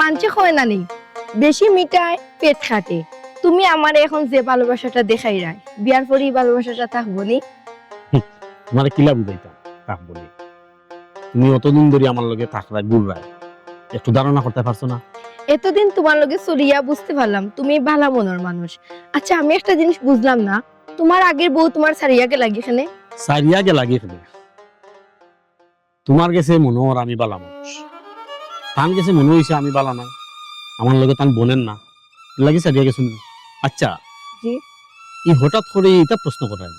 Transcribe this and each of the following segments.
মানছে হয় না নি বেশি মিঠাই পেট খাটে। তুমি আমার এখন যে ভালোবাসাটা দেখাই রায় বিয়ার পরই ভালোবাসাটা থাকবো নি। তোমার কিলা বুঝাইতাম তাক বলি, তুমি অতদিন ধরে আমার লগে থাকরাই বুড়াই, একটু ধারণা করতে পারছো না? এতদিন তোমার লগে চলিয়া বুঝতে পারলাম তুমি ভালো মনের মানুষ। আচ্ছা আমি একটা জিনিস বুঝলাম না, তোমার আগের বউ তোমার ছাড়িয়া গেল এখানে? সারিয়া গে লাগিয়ে ফেলে তোমার গেছে মনে হর আমি বালা মানুষ, তান গেছে মনে হয়েছে আমি বালা না, আমার লগে তান বোনেন না, লাগে সারিয়া গেছো নি? আচ্ছা জি এই হঠাৎ করে এটা প্রশ্ন করাই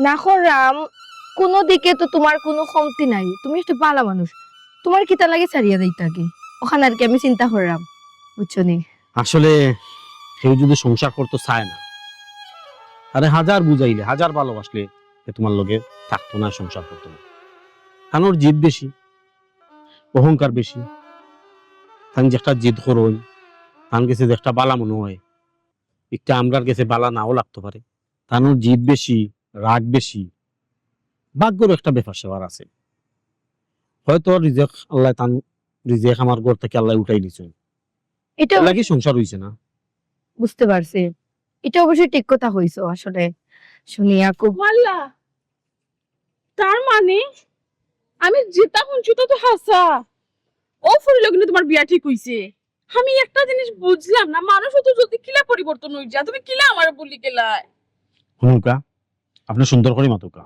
না রাম, কোনো দিকে তো তোমার কোনো কমতি নাই, তুমি একটা ভালো মানুষ, তোমার কিতা লাগে ছাড়িয়া দিতে আগে ওখানে আর কি আমি চিন্তা করলাম, বুঝছো নি? আসলে কেউ যদি সংসার করতে চায় না, আরে হাজার বুঝাইলে হাজার ভালোবাসলে সে তোমার লগে থাকতো না, সংসার করতো না। কারণ ওর জিদ বেশি, অহংকার বেশি, তান যে একটা জিদ করই তান গেছে যে একটা বালা মনে হয়, একটা আমরার গেছে বালা নাও লাগতে পারে। তান ওর জিদ বেশি, রাগ বেশি, ভাগ্যর একটা ব্যাপার সেবার আছে। হয়তো রিজেক আল্লাহ তান রিজেক আমার ঘর থেকে আল্লাহ উঠাই দিছে, এটা লাগি সংসার হইছে না। বুঝতে পারছি, এটা অবশ্যই ঠিক কথা হইছো। আসলে শুনিয়া খুব ওয়াল্লা, তার মানে আমি যেটা শুনছি তো হাসা। ও ফুরিল কিন্তু তোমার বিয়া ঠিক হইছে। আমি একটা জিনিস বুঝলাম না, মানুষ তো যদি কিলা পরিবর্তন হই যা, তুমি কিলা আমার বলি গেলা। হুনুকা আপনি সুন্দর করে মাতুকা।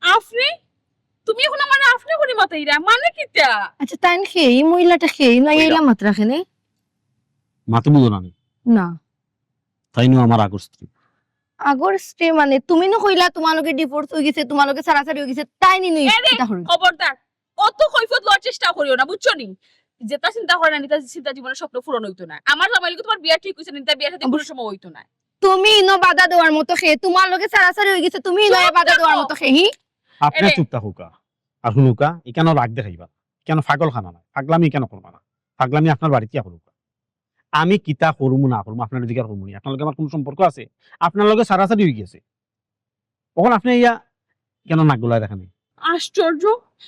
আপনি তুমি এখন আমার আপনি করে মাতাইরা মানে কিটা? আচ্ছা তাই খেয়ে এই মহিলাটা খেয়ে না এলাম মাত্র রাখেনে মাতু বুঝো না না তাই নো আমার আগর স্ত্রী। আগর স্ত্রী মানে তুমি না কইলা তোমালোকে ডিভোর্স হয়ে গেছে, তোমালোকে ছাড়াছাড়ি হয়ে গেছে, তাই নি নই এরে, চিন্তা করো। খবরদার অত কৈফত লওয়ার চেষ্টা করিও না, বুঝছো নি? যেটা চিন্তা করে না নিতা চিন্তা জীবনের স্বপ্ন পূরণ হইতো না। আমার জামাইকে তোমার বিয়া ঠিক হইছে, নিতা বিয়ার সাথে কোনো সময় হইতো না। তুমি ইনো বাধা দেওয়ার মতো খেয়ে তোমালোকে ছাড়াছাড়ি হয়ে গেছে, তুমি ইনো বাধা দেওয়ার মতো খেয়ে আপনি এরে। চুপ থাকুকা। আর হুনুকা ই কেন রাগ দেখাইবা, কেন পাগল খানা না, পাগলামি কেন করবা না? পাগলামি আপনার বাড়িতে করুকা, আমি কিতা করবো না করবো আপনার অধিকার করবো না। আপনার লগে আমার কোনো সম্পর্ক আছে? আপনার লগে সারাসারি হয়ে গেছে, তখন আপনি ইয়া কেন নাক গোলায় দেখেন? আশ্চর্য,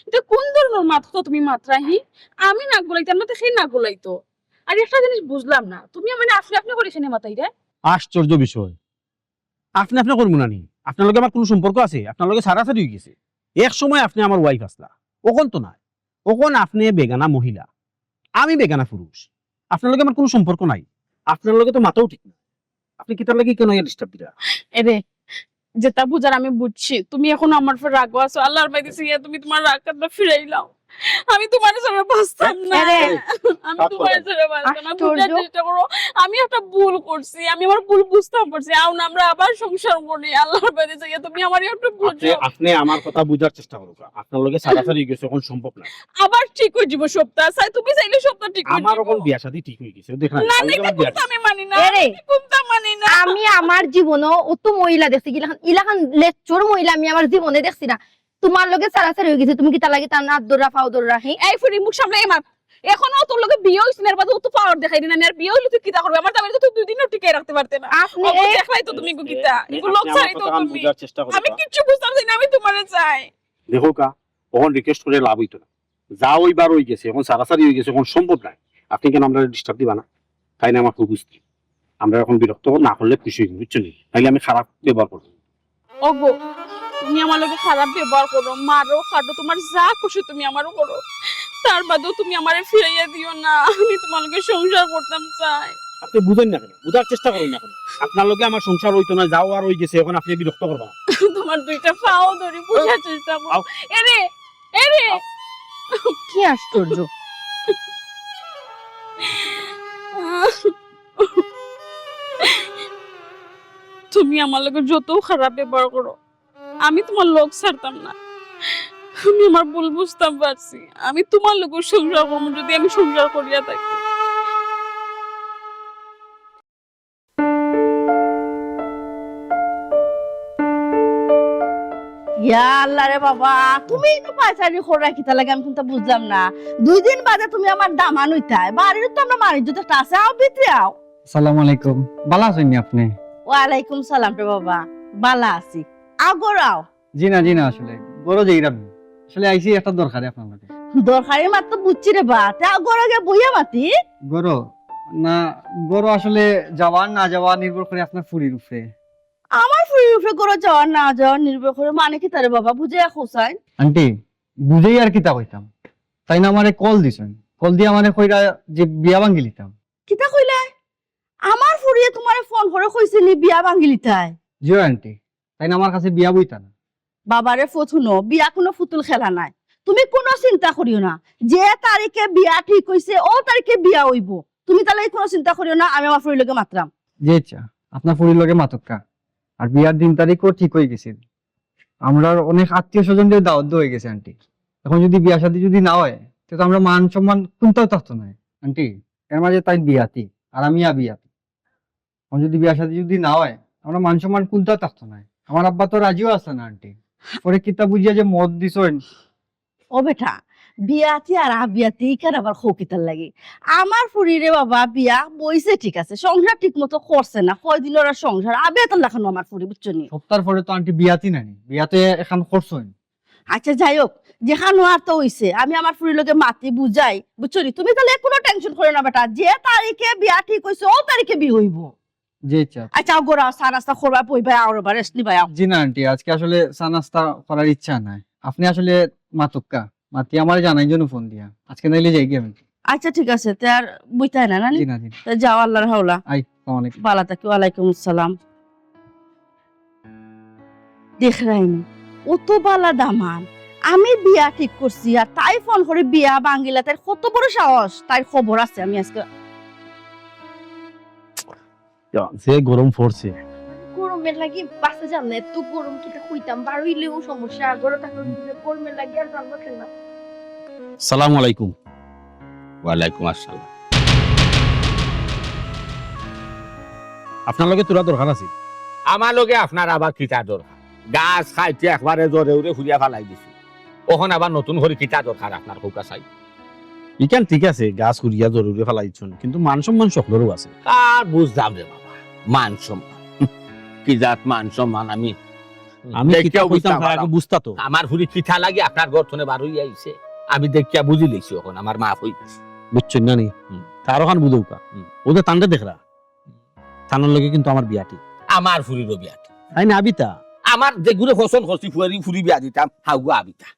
এটা কোন ধরনের মাথা তুমি মাত্রাহি? আমি নাক গলাইতাম না তো সেই নাক গলাইতো। আর একটা জিনিস বুঝলাম না, তুমি মানে আপনি আপনি করে সেনে মাথাই রে। আশ্চর্য বিষয়, আপনি আপনি করবো না নি? আপনার লগে আমার কোনো সম্পর্ক আছে? আপনার লগে সারাসারি হয়ে গেছে। এক সময় আপনি আমার ওয়াইফ আসলা, ওখন তো নাই, ওখন আপনি বেগানা মহিলা, আমি বেগানা পুরুষ, আপনার লগে আমার কোনো সম্পর্ক নাই। আপনার লগে তো মাথাও ঠিক না, আপনি কিতার লাগে কেন ডিস্টার্ব দিলা? এরে, যেটা বুঝার আমি বুঝছি, তুমি এখন আমার উপর রাগ আছো। আল্লাহর বাইরে গিয়ে তুমি তোমার রাগটা ফিরাইলাও। আমি তোমার সাথে বাঁচতাম না, আরে, আমি তোমার সাথে বাঁচতাম না। বুঝার আশ্চর্য। চেষ্টা করো, আমি একটা ভুল করছি, আমি আমার ভুল বুঝতাম পারছি। আও না আমরা আবার সংসার করি, আল্লাহর বাইরে গিয়ে তুমি আমার একটু বুঝো। আপনি আমার কথা বুঝার চেষ্টা করুন, আপনার লগে সারাসারি হয়ে গেছে, এখন সম্ভব না। আবার ঠিক হয়ে যাব সপ্তাহ, চাই তুমি চাইলে সপ্তাহ ঠিক হয়ে আমার যাব। এখন বিয়া শাদী ঠিক হয়ে গেছে, দেখেন না না, এটা কোনটা আমি মানি না, এরে, এটা কোনটা মানি না। আমি আমার জীবনও অত মহিলা দেখছি, ইলাখান লেকচর মহিলা আমি আমার জীবনে দেখছি না। তোমার লগে ছাড়াছাড়ি হয়ে গেছে, তুমি কি তার লাগে তার নাত দৌড়া ফাও দৌড়া হি? এই ফুরি মুখ সামলে এমার, এখনো তোর লগে বিয়ে হইছে না, এর বাদে তো পাওয়ার দেখাই দিনা। আর বিয়ে হইলে তুই কিতা করবে? আমার দাবিতে তুই 2 দিনও টিকে রাখতে পারতে না। আপনি অবু দেখাই তো তুমি কিতা এগুলো লোক চাই তো তুমি। বুঝার চেষ্টা করুন। আমি কিচ্ছু বুঝতাম না, আমি তোমারে চাই। দেখো কা, তখন রিকোয়েস্ট করে লাভ হইতো না, যা ওইবার হয়ে গেছে, এখন সারাসারি হয়ে গেছে, এখন সম্ভব নাই। আপনি কেন আমরা ডিস্টার্ব দিবা না? তাই না আমার খুব বুঝতে, আমরা এখন বিরক্ত না করলে খুশি হই, বুঝছো নি? তাইলে আমি খারাপ ব্যবহার করবো। ওগো, তুমি আমার লগে খারাপ ব্যবহার করো, মারো কাটো, তোমার যা খুশি তুমি আমারও করো, তার বাদেও তুমি আমারে ফিরাইয়া দিও না। আমি তোমার লগে সংসার করতাম চাই। আপনি বুঝেন না কেন? বুঝার চেষ্টা করুন না কেন? আপনার লগে আমার সংসার হইতো না, যাও আর হয়ে গেছে, এখন আপনি বিরক্ত করবা না। তোমার দুইটা পাও ধরে বুঝার চেষ্টা করো। এরে এরে, কি আশ্চর্য। তুমি আমার লগে যত খারাপ ব্যবহার করো, আমি তোমার লোক ছাড়তাম না। আমি আমার ভুল বুঝতাম পারছি, আমি তোমার লোক সংসার করবো যদি আমি সংসার করিয়া থাকি। ইয়া আল্লাহ রে বাবা, তুমি তো পাইছানি খোরা কিতা লাগে আমি কিন্তু বুঝলাম না। 2 দিন বাদে তুমি আমার দামান হইতায়, বাড়ির তো আমরা মারি যদি একটা আছে, আও ভিতরে আও। আসসালামু আলাইকুম, ভালো আছেন আপনি? ওয়ালাইকুম সালাম রে বাবা, বালা আছি, আও গোরাও। জি না আসলে বড় যে এরা আসলে আইছি একটা দরকারে আপনার লগে। দরকারি মাত্র বুঝছি রে বা তা গড় আগে বইয়া মাতি গরো না, গরো আসলে যাওয়া না যাওয়া নির্ভর করে আপনার ফুরির উপরে। আমার ফুরির উপরে গড় যাওয়ার না যাওয়ার নির্ভর করে মানে কি তারে বাবা বুঝে খোসাই আন্টি বুঝেই আর কিতা কইতাম, তাই না আমারে কল দিছেন, কল দিয়ে আমারে কইরা যে বিয়া ভাঙ্গি লিতাম। কিতা কইলে আমার ফুরিয়ে তোমারে ফোন করে কইছিলি বিয়া ভাঙ্গিলি তাই জিও আন্টি, তাই না আমার কাছে বিয়া বইতা না। বাবারে ফতুনো বিয়া কোনো ফুতুল খেলা নাই, তুমি কোনো চিন্তা করিও না, যে তারিখে বিয়া ঠিক হইছে ও তারিখে বিয়া হইব, তুমি তাহলে কোনো চিন্তা করিও না, আমি আমার ফুরির লগে মাত্রাম। যে ইচ্ছা আপনার ফুরির লগে মাতক্কা। আর বিয়ার দিন তারিখও ঠিক হয়ে গেছে, আমরা অনেক আত্মীয় স্বজনদের দাওয়াত হয়ে গেছে আন্টি। এখন যদি বিয়া শাদী যদি না হয় তো আমরা মান সম্মান কোনটাও থাকতো না আন্টি। এর মাঝে তাই বিয়াতি আর আমি বিয়াতি, এখন যদি বিয়া শাদী যদি না হয় আমরা মান সম্মান কোনটাও থাকতো না। আমার আব্বা তো রাজিও আছে না আন্টি, পরে কিতা বুঝিয়া যে মদ দিছেন। ও বেটা বিয়াতি আর আবিয়াতি কেন আবার খৌকিতার লাগে, আমার ফুরিরে বাবা বিয়া বইছে ঠিক আছে, সংসার ঠিক মতো করছে না, কয়দিন ওরা সংসার আবিয়াতার লাখানো আমার ফুরি বুঝছো নি। সপ্তাহ পরে তো আন্টি বিয়াতি নানি, বিয়াতে এখন করছেন। আচ্ছা যাই হোক, যেখানে আর তো হইছে আমি আমার ফুরির লগে মাতি বুঝাই বুঝছো নি, তুমি তাহলে কোনো টেনশন করো না বেটা, যে তারিখে বিয়া ঠিক হইছে ও তারিখে বিয়ে হইব। যে ইচ্ছা। আচ্ছা গোড়া চা নাস্তা করবা বইবা আর এবার রেস্ট নিবা। জি না আন্টি, আজকে আসলে চা নাস্তা করার ইচ্ছা নাই। আপনি আসলে মাতুক্কা মাতি আমার জানাই জন্য ফোন দিয়া, আজকে নাইলে যাই গিয়ে আমি। আচ্ছা ঠিক আছে, তে আর বুঝতে না না জি না জি না। তা যাও আল্লাহর হাওলা। আই আসসালামু আলাইকুম। বালা থাকি, ওয়ালাইকুম আসসালাম। দেখ রাইনি ও তো বালা দামান, আমি বিয়া ঠিক করছি আর তাই ফোন করে বিয়া ভাঙ্গিলা, তাই কত বড় সাহস, তাই খবর আছে আমি আজকে। যে গরম পড়ছে, গরমের লাগি বাসে যাম না, এত গরম কিটা কইতাম, বারইলেও সমস্যা, গরম থাকলে গরমের লাগি আর জানবো না। সালাম আলাইকুম। ওয়ালাইকুম আসসালাম। আপনার লগে তোরা দরকার আছে। আমার লগে আপনার আবার কিতা দরকার? গাছ খাইতে একবারে জোরে উড়ে ফুরিয়া ফেলাই দিছি, ওখন আবার নতুন করে কিতা দরকার আপনার কৌকা চাই? ইকান ঠিক আছে, গাছ কুড়িয়া জরুরি ফেলাইছুন, কিন্তু মান সম্মান সকলেরও আছে। আর বুঝলাম রে বাবা, মান সম্মান কি জাত মান সম্মান আমি আমি দেখিয়া কিতা কইতাম বুঝতাম তার আগে বুঝতা তো। আমার হুরি কিতা লাগে আপনার গর্থনে বার হইয়া আইছে, আমি দেখিয়া বুঝি লইছি, এখন আমার মাফ হই গেছে। বুঝছেন না নি? হুম। তার ওখান বুঝৌকা হুম। ওদের তান্ডে দেখরা, তানার লগে কিন্তু আমার বিয়াটি আমার হুরিরও বিয়াটি, তাই না আবিতা? আমার যেগুলো ফসল করছি ফুরি বিয়া দিতাম হাউয়া আবিতা,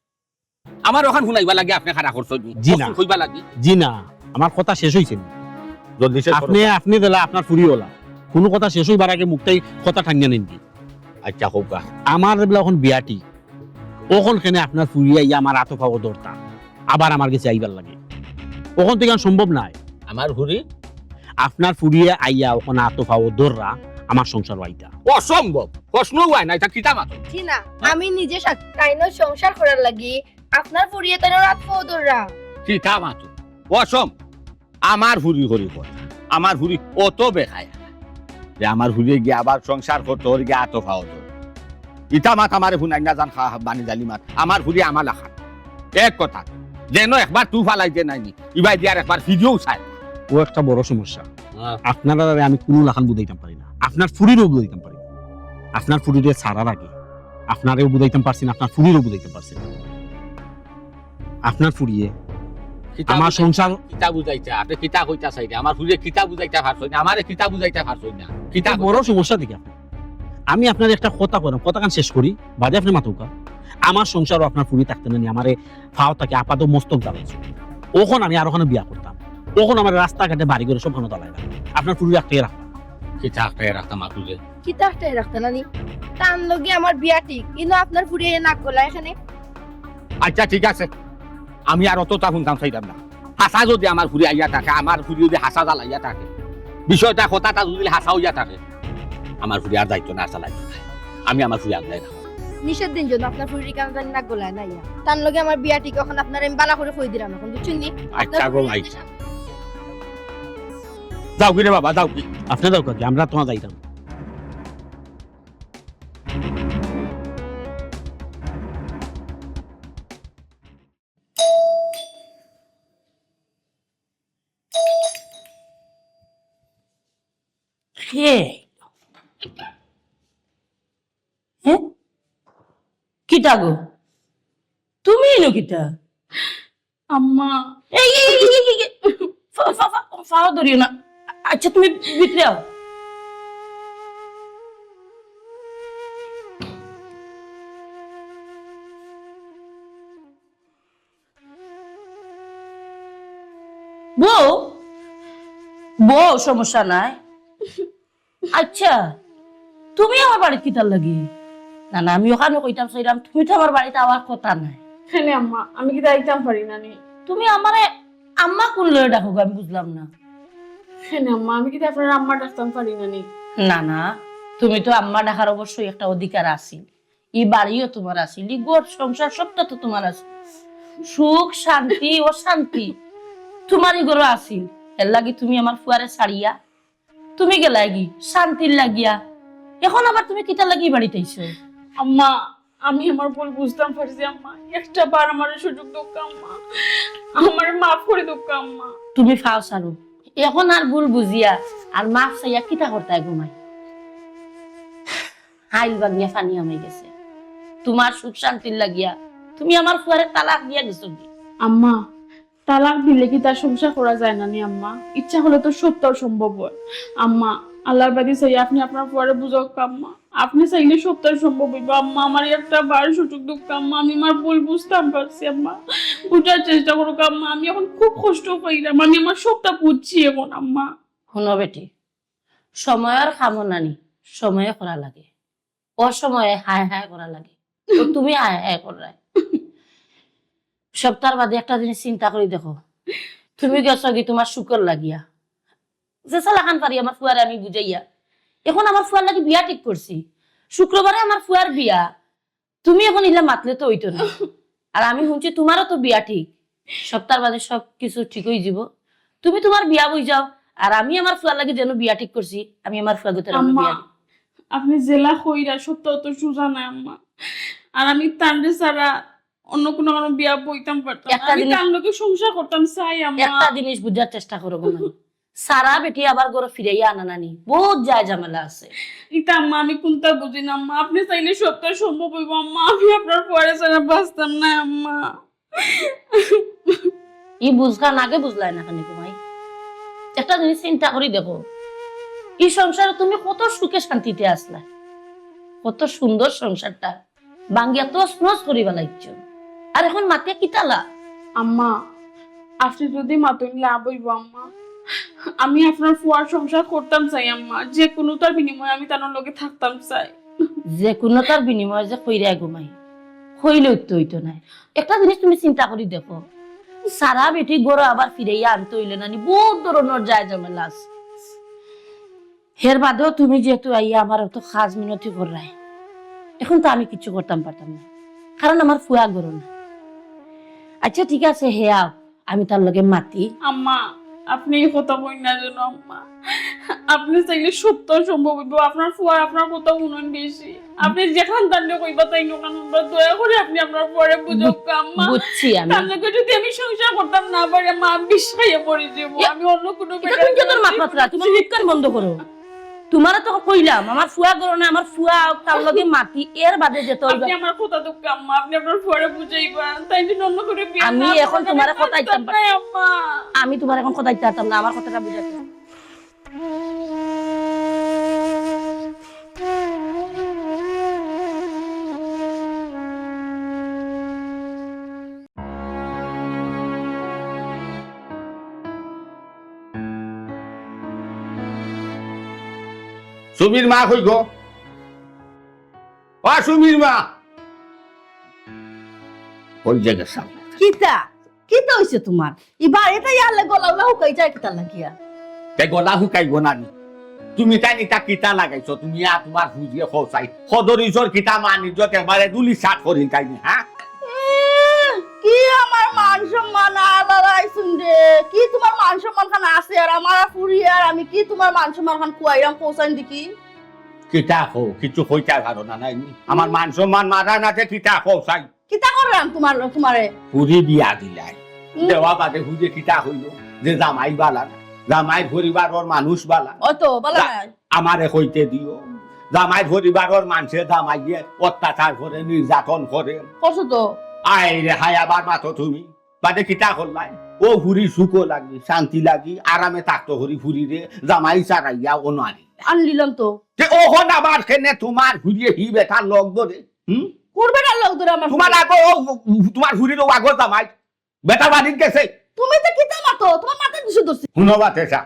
আমার ওখান শুনাইবা লাগে আপনি খারাপ করছেন, জি না। কইবা লাগে জি না, আমার কথা শেষ হইছে নি। জলদি শেষ করো। আপনি আপনি দিলা আপনার ফুরি হলা, কোনো কথা শেষ হইবার আগে মুখটাই কথা ঠাঙ্গিয়া নিন কি। আচ্ছা হোক গা। আমার বেলা এখন বিয়াটি, ওখন খেনে আপনার ফুরিয়া ইয়া আমার আতো পাবো দরতা, আবার আমার কাছে আইবার লাগে, ওখান থেকে আর সম্ভব নাই। আমার হুরি আপনার ফুরিয়ে আইয়া ওখানে আতো পাবো দররা আমার সংসার আইতা অসম্ভব, প্রশ্ন হয় না, এটা কিতা মাত্র। জি না, আমি নিজে তাইনো সংসার করার লাগি আপনার ফুরিয়ে তাইনো রাত ফদররা। কিতা মাত্র অসম। আমার হুরি হরি কথা, আমার হুরি অত বেখায় যে আমার হুরি গিয়ে আবার সংসার করতে হরি গিয়ে আতো খাওয়া তো ইটা মাত আমার হুনাই না জান খা বানি জালি মাত, আমার হুরি আমার লাখা এক কথা যেন একবার তু ফালাইতে নাইনি ইবাই দিয়ার একবার ভিডিও চাই। ও একটা বড় সমস্যা। আপনারা আমি কোনো লাখান বুঝাইতাম পারি না, আপনার ফুরিরও বুঝাইতাম পারি না। আপনার ফুরিরে ছাড়ার আগে আপনারেও বুঝাইতাম পারছি না, আপনার ফুরিরও বুঝাইতাম পারছি না। আপনার ফুরিয়ে আমার সংসার কিতা বুঝাইতে আপনি কিতা কইতা চাইতে, আমার হুরি কিতা বুঝাইতে পারছই না, আমারে কিতা বুঝাইতে পারছই না, কিতা এটা বড় সমস্যা দেখি আপনি। আমি আপনার একটা কথা করাম, কথাখান শেষ করি বাদে আপনি মাথুকা। আমার সংসারও আপনার ফুরি থাকতে না, আমারে ফাও থাকে আপাত মস্তক জ্বালাইছে, ওখন আমি আর ওখানে বিয়া করতাম, ওখন আমার রাস্তাঘাটে বাড়ি করে সব খানো জ্বালাই না, আপনার ফুরি রাখতে রাখতাম। কিতা একটা রাখতাম আপুরে কি তাহটাই রাখতে নানি, তার লগে আমার বিয়া ঠিক, কিন্তু আপনার ফুরিয়ে নাক গলা এখানে। আচ্ছা ঠিক আছে, আমি আর অতটা শুনতাম চাইতাম না। হাসা যদি আমার ঘুরে আইয়া থাকে, আমার ঘুরি যদি হাসা জ্বালাইয়া থাকে, বিষয়টা কথাটা যদি হাসা হইয়া থাকে, আমার ঘুরে আর যাইতো না, চালাইতো না, আমি আমার ঘুরে আগলাই না। নিষেধ দিন জন্য আপনার ফুরির কেন জানি নাক গলায় না ইয়া, তার লগে আমার বিয়া ঠিক, এখন আপনার আমি বালা করে কই দিলাম, এখন বুঝছেন নি? আচ্ছা গো ভাই, যাও কি রে বাবা, যাও কি। আপনি দাও কাকি, আমরা তোমার যাইতাম। কিতা গো তুমি হইল কিতা আম্মা এই ফাওয়া ধরিও না আচ্ছা তুমি ভিতরে আও বউ বউ সমস্যা নাই আচ্ছা তুমি আমার বাড়িতে কিতার লাগি না না আমি ওখানে কইতাম সইরাম তুমি তো আমার বাড়িতে আওয়ার কথা নাই হ্যাঁ আম্মা আমি কি যাইতাম পারি না নি তুমি আমারে আম্মা কোন লয়ে ডাকো গো? আমি বুঝলাম না হ্যাঁ আম্মা আমি কি আপনার আম্মা ডাকতাম পারি না নি না না তুমি তো আম্মা ডাকার অবশ্যই একটা অধিকার আছিল এই বাড়িও তোমার আছিল এই গোর সংসার সবটা তো তোমার আছে সুখ শান্তি ও শান্তি তোমারই গরো আছিল এর লাগি তুমি আমার ফুয়ারে ছাড়িয়া তুমি গেলাগি শান্তির লাগিয়া এখন আবার তুমি কিটা লাগি বাড়িতে আইছো আম্মা আমি আমার ভুল বুঝতাম পারছি আম্মা একটা বার আমার সুযোগ দোক আম্মা আমার মাফ করে দোক আম্মা তুমি ফাও সারো এখন আর ভুল বুঝিয়া আর মাফ চাইয়া কিটা করতে ঘুমাই হাইল বাগিয়া ফানি আমাই গেছে তোমার সুখ শান্তির লাগিয়া তুমি আমার ফুয়ারে তালাক দিয়া গেছো কি আম্মা তালাক দিলে কি তার সংসার করা যায় না নি আম্মা ইচ্ছা হলে তো সত্য সম্ভব হয় আম্মা আল্লাহর বাদী চাই আপনি আপনার পরে বুঝক আম্মা আপনি চাইলে সত্য সম্ভব হইব আম্মা আমার একটা বার সুযোগ দুঃখ আম্মা আমি আমার ভুল বুঝতাম পারছি আম্মা বুঝার চেষ্টা করুক আম্মা আমি এখন খুব কষ্ট পাইলাম আমি আমার সবটা বুঝছি এখন আম্মা শুনো বেটি সময়ের কামনানি সময়ে করা লাগে অসময়ে হায় হায় করা লাগে তো তুমি হায় হায় করাই সপ্তাহ বাদে একটা জিনিস চিন্তা করে দেখো তুমি গেছো কি তোমার শুকর লাগিয়া যে সালাখান পারি আমার ফুয়ারে আমি বুঝাইয়া এখন আমার ফুয়ার লাগি বিয়া ঠিক করছি শুক্রবারে আমার ফুয়ার বিয়া তুমি এখন ইলা মাতলে তো হইতো না আর আমি শুনছি তোমারও তো বিয়া ঠিক সপ্তাহ বাদে সব কিছু ঠিক হয়ে যাব তুমি তোমার বিয়া বই যাও আর আমি আমার ফুয়ার লাগি যেন বিয়া ঠিক করছি আমি আমার ফুয়া গতের আম্মা বিয়া দিই। আপনি জেলা কইরা সত্য তো সুজা না আম্মা আর আমি তান্ডে ছাড়া অন্য কোনো বিয়া বইতাম পারতাম না। একটা আমি জিনিস- তার লোকে সংসার করতাম চাই আম্মা একটা জিনিস বুঝার চেষ্টা করো গো মানে সারা বেটি আবার গরো ফিরাইয়া আনা নানি বহুত যায় ঝামেলা আছে ইতা আম্মা আমি কোনটা বুঝি না আম্মা আপনি চাইলে সত্য সম্ভব হইব আম্মা আমি আপনার পরে ছাড়া বাঁচতাম না আম্মা ই বুঝগান আগে বুঝলাই না খানি তোমায় একটা জিনিস চিন্তা করি দেখো এই সংসারে তুমি কত সুখে শান্তিতে আসলা কত সুন্দর সংসারটা বাঙ্গিয়া তো স্নস করিবা লাগছ আর এখন মাতিয়া কিতালা আম্মা আপনি যদি মাতুন লাভ হইব আম্মা আমি আপনার ফুয়ার সংসার করতাম চাই আম্মা যে কোনো তার বিনিময়ে আমি তার লগে থাকতাম চাই যে কোনো তার বিনিময়ে যে কইরা ঘুমাই হইলেও তো হইতো না একটা জিনিস তুমি চিন্তা করি দেখো সারা বেটি গরো আবার ফিরাইয়া আনতে হইলে নানি বহুত ধরনের যায় ঝামেলা আছে হের বাদেও তুমি যেহেতু আইয়া আমার তো খাজ মিনতি করাই এখন তো আমি কিছু করতাম পারতাম না কারণ আমার ফুয়া গরো না আচ্ছা ঠিক আছে হেয়া আমি তার লগে মাতি আম্মা আপনি এই কথা বই না যেন আম্মা আপনি চাইলে সত্য সম্ভব হইব আপনার ফুয়ার আপনার কথা উন্নয়ন বেশি আপনি যেখান তান্ডে কইবা তাই নোকান দয়া করে আপনি আপনার পরে বুঝক আম্মা বুঝছি আমি তার লগে যদি আমি সংসার করতাম না পারি মা বিশ্বাসে পড়ে যাবো আমি অন্য কোনো এটা তুমি কেন মাতমাত্রা তুমি মুখকান বন্ধ করো তোমার তো কইলাম আমার ফুয়া গরো না আমার ফুয়া তার লগে মাতি এর বাদে যেতে হইবা আপনি আমার কথা দুঃখ আম্মা আপনি আপনার পরে বুঝাইবা তাই জন্য অন্য করে বিয়ে আমি না এখন করলে তোমার আমি কথাই বাঁচতাম জানতাম। না, আম্মা আমি তোমার এখন কথা চাইতাম না আমার কথাটা বুঝাতে সুমির মা কই গো ও সুমির মা ওই জায়গার সামনে কিতা কিতা হইছে তোমার এবার এটা ইয়ালে গলাউলা হুকাই যায় কিতা লাগিয়া তাই গলা শুকাইব না নি? তুমি তাই নিতা কিতা লাগাইছো তুমি তোমার হুজিয়ে খোসাই সদরিজর কিতা মানিজত একবারে দুলি সাত করিন তাই নি হ্যাঁ কি আমার মান সম্মান আলাইছুন রে কি তোমার মান সম্মান খান আছে আর আমার ফুরি আর আমি কি তোমার মান সম্মান খান কুয়াইরাম পৌঁছাইন দেখি কিতা খো কিছু কইতা ভালো না নাই নি? আমার মান সম্মান মারা না যে কিতা খোসাই কিতা করলাম তোমারে পুরি বিয়া দিলাই দেওয়া বাদে হুজে কিতা হইল যে জামাই বালা না জামাই পরিবারের মানুষ বালা ও তো বলা নাই আমারে কইতে দিও জামাই পরিবারের মানুষে জামাইয়ে অত্যাচার করে নির্যাতন করে করছো তো আয় রে হায় আবার মাতো তুমি বাদে কিতা করলাই ও হুরি সুখো লাগি শান্তি লাগি আরামে থাকতো হরি হুরি রে জামাই সারাইয়া ও নারী আনলিলাম তো যে ওখন আবার খেনে তোমার হুরিয়ে হি বেটার লগ ধরে করবেটার লোক ধরে আমার তোমার আগে তোমার হুরির আগর জামাই বেটা বাড়ির গেছে তুমি তো কিতা মাতো তোমার মাথা দুশো ধরছি শুনবা তেসা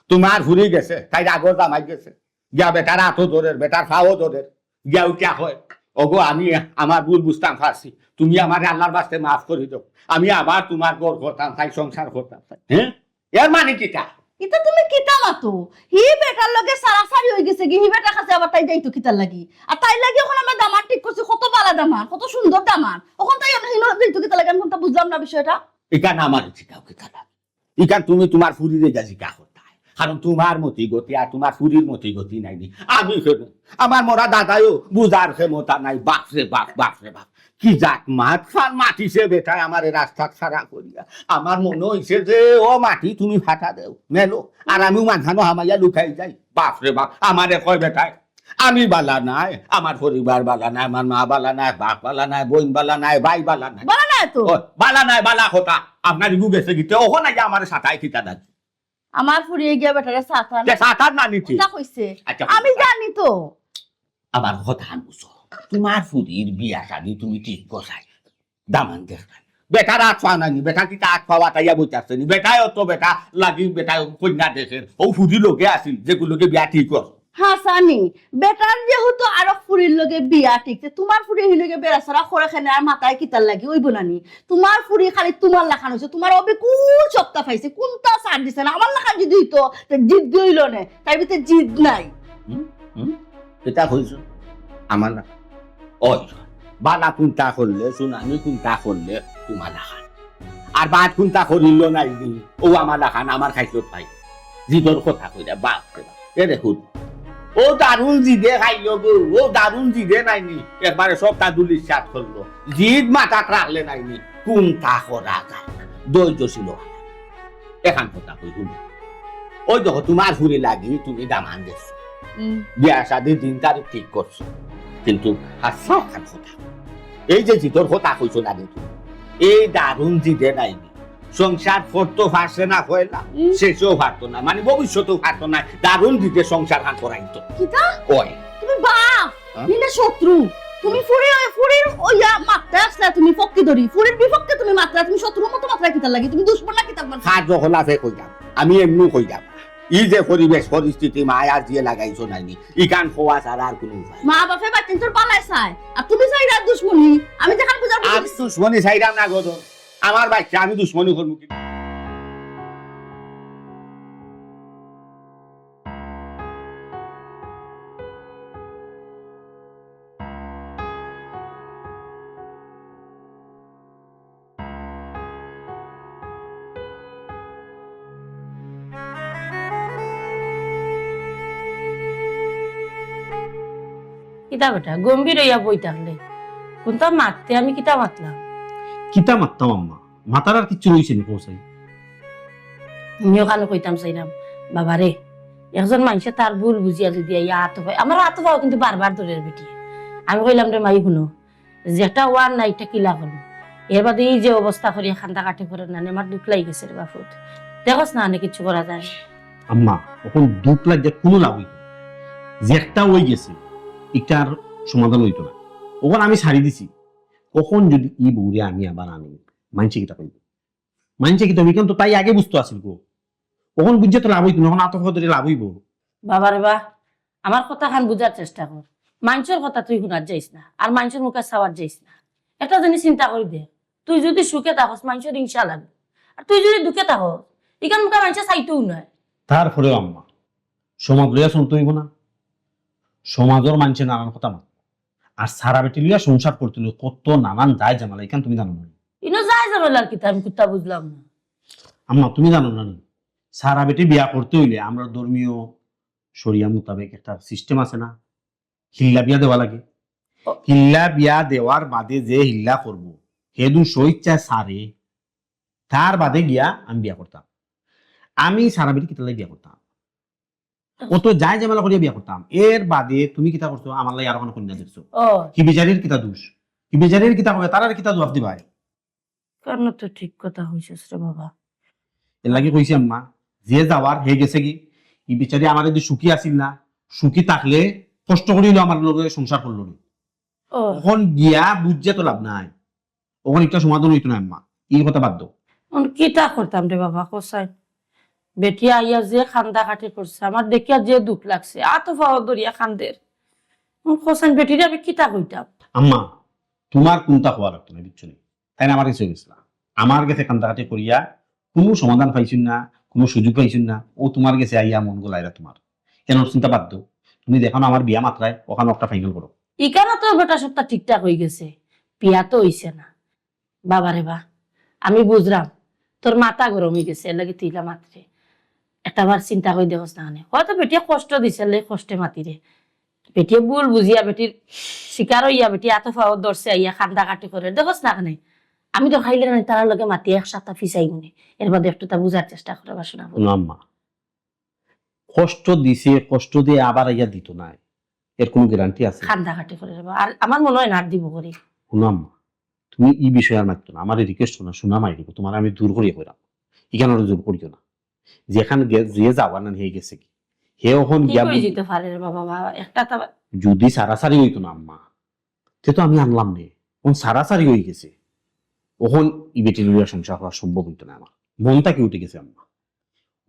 তোমার হুরি গেছে তাই আগর জামাই গেছে গিয়া বেটার হাতও ধরের বেটার খাওয়াও ধরের গিয়া উঠা হয় ওগো আমি আমার ভুল বুঝতাম পারছি তুমি আমার আল্লাহর বাস্তে মাফ করে দাও আমি আবার তোমার ঘর করতাম তাই সংসার করতাম হ্যাঁ এর মানে কিটা এটা তুমি কিতা মাতো হি বেটার লগে সারাসারি হয়ে গেছে কি হি বেটা কাছে আবার তাই যাইতো কিতার লাগি আর তাই লাগি এখন আমরা দামার ঠিক করছি কত বালা দামার কত সুন্দর দামার এখন তাই হিনো যাইতো কিতা লাগে আমি কোনটা বুঝলাম না বিষয়টা এখানে আমার জিকাও কিতা লাগে এখানে তুমি তোমার ফুরিরে যা জিকা করতে কারণ তোমার মতি গতি আর তোমার ফুরির মতি গতি নাই নি আমি কেন আমার মরা দাদাও বুঝার ক্ষমতা নাই বাপরে বাপ বাপরে বাপ কি জাত মাত ফান মাটিছে বেটায় আমার রাস্তা ছাড়া করিয়া আমার মনে হইছে যে ও মাটি তুমি ফাটা দেও মেলো আর আমিও মাঝানো হামাইয়া লুকাই যাই বাপরে বাপ আমারে কয় বেটায় আমি বালা নাই আমার পরিবার বালা নাই আমার মা বালা নাই বাপ বালা নাই বোন বালা নাই ভাই বালা নাই বলা না তো ও, বালা নাই বালা কথা আপনার ইগু গেছে গিতে ওখানে গিয়ে আমার সাথায় খিতা দাচ্ছি আমার ফুরিয়ে গিয়া বেটারে সাথা যে সাথার না নিচ্ছি না কইছে আচ্ছা আমি জানি তো আমার কথা বুঝো তোমার ফুরির বিয়া শাদি তুমি ঠিক বসাই দামান দেখবেন বেটার হাত পাওয়া নানি বেটা কি হাত পাওয়া তাইয়া বইতে নি বেটায় অত বেটা লাগি বেটা কন্যা দেখেন ও ফুরি লোকে আসিল যেগুলোকে বিয়া ঠিক কর হাসানি বেটার যেহেতু আরো ফুরির লগে বিয়া ঠিকছে তোমার ফুরি হিলগে বেড়াছাড়া করে খেনে আর মাথায় কিতার লাগি ওইব নানি তোমার ফুরি খালি তোমার লাখান হইছে তোমার অবে কোন সপ্তাহ পাইছে কোনটা সার দিছে না আমার লাখান যদি হইতো জিদ হইল না তার ভিতরে জিদ নাই এটা হয়েছ আমার না ওই বালা কুন্তা করলে সুনানি কুন্তা করলে তোমার লাখান আর বাদ কুন্তা করিল নাই নি ও আমার লাখান আমার খাইছ পাই জিদর কথা কইরা বাপ এ দেখুন ও দারুণ জিদে খাইল গো ও দারুণ জিদে নাইনি একবারে সপ্তাহ দুলির সাত করলো জিদ মাথা রাখলে নাইনি কুন্তা করা যায় ধৈর্য ছিল এখান কথা কই শুনো ওই দেখো তোমার ফুরি লাগি তুমি দামান দিচ্ছ বিয়া শাদির দিন তারিখ ঠিক করছো কিন্তু হাসা খান কথা এই যে জিতর কথা কইছো না তুমি এই দারুণ জিদে নাইনি সংসার করতে পারছে না হইলা শেষও পারতো না মানে ভবিষ্যতেও পারতো না দারুণ জিদে সংসার হান করাইতো কিতা ওই তুমি বাপ হ্যাঁ? নিলে শত্রু তুমি ফুরির ওইয়া মাত্রা আসলে তুমি পক্ষে ধরি ফুরির বিপক্ষে তুমি মাত্রা তুমি শত্রুর মতো মাত্রা কিতার লাগি তুমি দুশ্মন না কিতাব কাজ যখন আছে কই যাম আমি এমনি কই যাম ই যে পরিবেশ পরিস্থিতি মায়ার দিয়ে লাগাইছো নাইনি ই কান খোয়া ছাড়া আর কোনো উপায় মা বাপে বাচ্চা তোর পালায় চায় আর তুমি চাই রাত দুশ্মনী আমি যেখানে বুঝার আমি দুশ্মনী চাইলাম না গো আমার বাচ্চা আমি দুশ্মনী করবো কি কিতা বেটা গম্ভীর হইয়া বই থাকলে কোনটা মারতে আমি কিতা মাতলাম কিতা মারতাম আম্মা মাতার আর কিচ্ছু রয়েছে নি পৌঁছাই আমিও কালো কইতাম চাইলাম বাবা রে একজন মানুষে তার ভুল বুঝিয়া যদি ইয়া আত হয় আমার আত পাও কিন্তু বারবার দূরের বেটি আমি কইলাম রে মাই শুনো যেটা ওয়ান নাইটটা কিলা করলো এর বাদে এই যে অবস্থা করি খান্দা কাটে করে না আমার দুঃখ লাগি গেছে রে বাপুত দেখোস না অনেক কিছু করা যায় আম্মা এখন দুধ লাগে কোনো লাভ হইতো না। যে একটা হয়ে গেছে এটার সমাধান হইতো না ওখান আমি ছাড়ি দিছি কখন যদি ই বউরে আমি আবার আনি মানছে কিটা কইব মানছে কিটা বিকাম তো তাই আগে বুঝতে আসিল গো কখন বুঝছে তো লাভ হইতো না এখন আতঙ্ক ধরে লাভ হইব বাবা রে বা আমার কথা খান বুঝার চেষ্টা কর মানুষের কথা তুই শুনার যাইস না আর মানুষের মুখে চাওয়ার যাইস না একটা জিনিস চিন্তা করি দে তুই যদি সুখে থাকস মানুষের হিংসা লাগবে আর তুই যদি দুঃখে থাকস এখান মুখে মানুষের চাইতেও নয় তারপরেও আম্মা সমাজ লইয়া শুনতে হইব না সমাজের মানুষের নানান কথা মান আর সারা বেটি লইয়া সংসার করতে হইলে কত নানান যায় জামালা এখান তুমি জানো না ইনো যাই যাবে আর কি আমি কুত্তা বুঝলাম না আম্মা তুমি জানো না নি? সারা বেটি বিয়া করতে হইলে আমরা ধর্মীয় শরিয়া মোতাবেক একটা সিস্টেম আছে না হিল্লা বিয়া দেওয়া লাগে হিল্লা বিয়া দেওয়ার বাদে যে হিল্লা করবো সেদিন স্বইচ্ছা সারে তার বাদে গিয়া আমি বিয়া করতাম আমি সারা বেটি কিতালাই বিয়া করতাম কত যায় ঝামেলা করিয়া বিয়া করতাম এর বাদে তুমি কিতা করছো আমার লাগে আর কোনো কন্যা দেখছো ও কি বিচারির কিতা দোষ ই বেচারির কিতা হবে তারার কিতা জবাব দিবাই? কারণ তো ঠিক কথা হইছিস রে বাবা। এর লাগি কইছি আম্মা, যে যাওয়ার হে গেছে কি, ই বেচারি আমার যদি সুখী আছিল না, সুখী থাকলে কষ্ট করিল আমার লগে সংসার করলো নি। ও ওখন গিয়া বুঝছে তো লাভ নাই, ওখান একটা সমাধান হইতো না আম্মা, এই কথা বাদ দাও। কিতা করতাম রে বাবা কোসাই, বেটি আইয়া যে খান্দা কাটি করছে আমার দেখিয়া যে দুঃখ লাগছে আত ফাও দরিয়া খান্দের কোসাই বেটিরে আমি কিতা কইতাম। আম্মা তোমার কোনটা হওয়া লাগতো না বুঝছো নি, তাই না আমার কাছে গেছিল আমার কাছে কান্দাকাটি করিয়া কোনো সমাধান পাইছুন না, কোনো সুযোগ পাইছুন না, ও তোমার কাছে আইয়া মন গোলাইরা তোমার কেন চিন্তা বাদ দাও। তুমি দেখো না আমার বিয়া মাত্রায় ওখানে একটা ফাইনাল করো। ইকানা তো বেটা সপ্তাহ ঠিকঠাক হয়ে গেছে, বিয়া তো হইছে না। বাবারে বা আমি বুঝলাম তোর মাথা গরম হয়ে গেছে, এর লাগে তুইলা মাত্রে একটা বার চিন্তা করে দেখোস না, হয়তো বেটিয়া কষ্ট দিছে লে কষ্টে মাতিরে, বেটিয়ে ভুল বুঝিয়া বেটির শিকার হইয়া বেটি এত ফাওয়ার ধরছে আইয়া খান্দা কাটি করে দেখোস না কেন। আমি তো খাইলে না তার লগে মাতি এক সপ্তাহ ফিসাই মনে, এর বাদে একটু তা বুঝার চেষ্টা করে বাসনা না আম্মা, কষ্ট দিছে, কষ্ট দিয়ে আবার আইয়া দিত না, এর কোনো গ্যারান্টি আছে? খান্দা কাটি করে আর আমার মনে হয় নাট দিব করি। শুনো আম্মা, তুমি এই বিষয়ে আর মারতো না, আমার রিকোয়েস্ট না, শোনা মাই দিব তোমার আমি দূর করিয়ে কইরাম, এখানে ওরা জোর করিও না। যেখানে যে যাওয়ার না হয়ে গেছে কি, হে ওখন কি গিয়া কই যেতে পারে রে বাবা, বাবা একটা তা যদি সারাসারি হইতো না আম্মা, সে তো আমি আনলাম নে, ওখন সারাসারি হয়ে গেছে, ওখন ই বেটি লইয়া সংসার করা সম্ভব হইতো না, আমার মনটা কি উঠে গেছে আম্মা।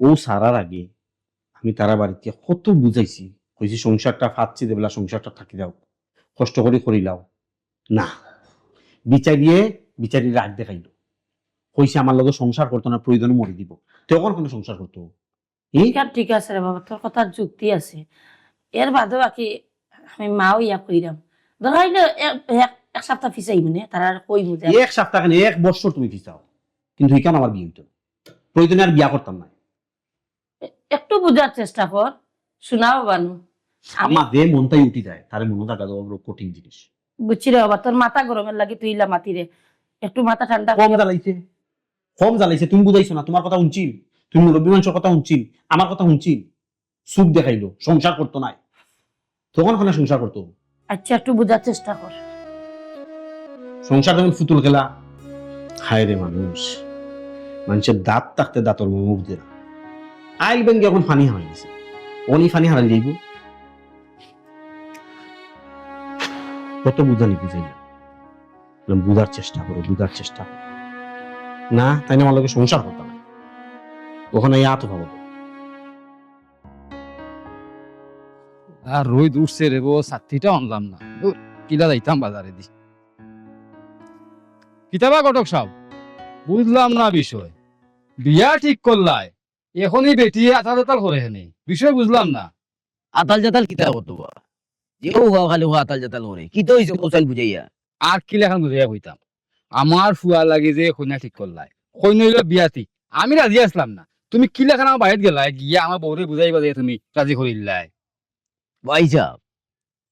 ও সারার আগে আমি তারা বাড়িতে কত বুঝাইছি, কইছি সংসারটা ফাটছি দেবেলা, সংসারটা থাকি যাও, কষ্ট করে করিলাও না, বিচারিয়ে রাগ দেখাইল, কইছে আমার লগে সংসার করতো না, প্রয়োজনে মরে দিব, তখন কোনো সংসার করতো এই ঠিক আছে রে বাবা, তোর কথার যুক্তি আছে। এর বাদে বাকি আমি মাও ইয়া কইরাম ধরাইলে এক সপ্তাহ ফিসাই মানে তারা কই বুঝে এক সপ্তাহ কেন এক বছর তুমি ফিসাও, কিন্তু এখানে আমার বিয়ে হইতো না, প্রয়োজনে আর বিয়া করতাম না। একটু বুঝার চেষ্টা কর, শোনাও বানু। আমি আমার যে মনটাই উঠি যায় তার মনে থাকা তো বড় কঠিন জিনিস। বুঝছি রে বাবা, তোর মাথা গরমের লাগে তুই ইলা মাতি রে, একটু মাথা ঠান্ডা কম জ্বালাইছে, কম জ্বালাইছে, তুমি বুঝাইছো না, তোমার কথা শুনছিল, তুমি মুরব্বী মানুষের কথা শুনছিল, আমার কথা শুনছিল, সুখ দেখাইলো, সংসার করতো নাই, তখন ওখানে সংসার করতো। আচ্ছা একটু বুঝার চেষ্টা কর। সংসার যখন ফুতুল খেলা, হায় রে মানুষ, মানুষের দাঁত থাকতে দাঁতর মুখ দিয়ে না, আইল ব্যাংকে এখন ফানি হারাই গেছে, অনি ফানি হারাই যাইব, কত বুঝানি বুঝাই না, বুঝার চেষ্টা করো, বুঝার চেষ্টা করো না, তাই না আমার লোকের সংসার করতাম না, ওখানে এত ভাবো। আর রোদ উঠছে রে বো, ছাত্রীটা আনলাম না, ধুর, কিলা যাইতাম বাজারে দি। কিতাবা ঘটক সাহেব, বুঝলাম না বিষয়, বিয়া ঠিক করলাই এখনই বেটি আতাল আতাল করে হেনে, বিষয় বুঝলাম না। আতাল জাতাল কিতা হতো বা যে ও বাবা খালি ও আতাল জাতাল করে কি তো হইছে কোসাইল বুঝাইয়া আর কি লেখান বুঝাইয়া কইতাম, আমার ফুয়া লাগে যে কন্যা ঠিক করলাই, কন্যা হইল বিয়া ঠিক, আমি রাজি আসলাম না, তুমি কি লেখান আমার বাড়িতে গেলাই গিয়া আমার বউরে বুঝাইবা যে তুমি রাজি করিলাই। ভাই সাহেব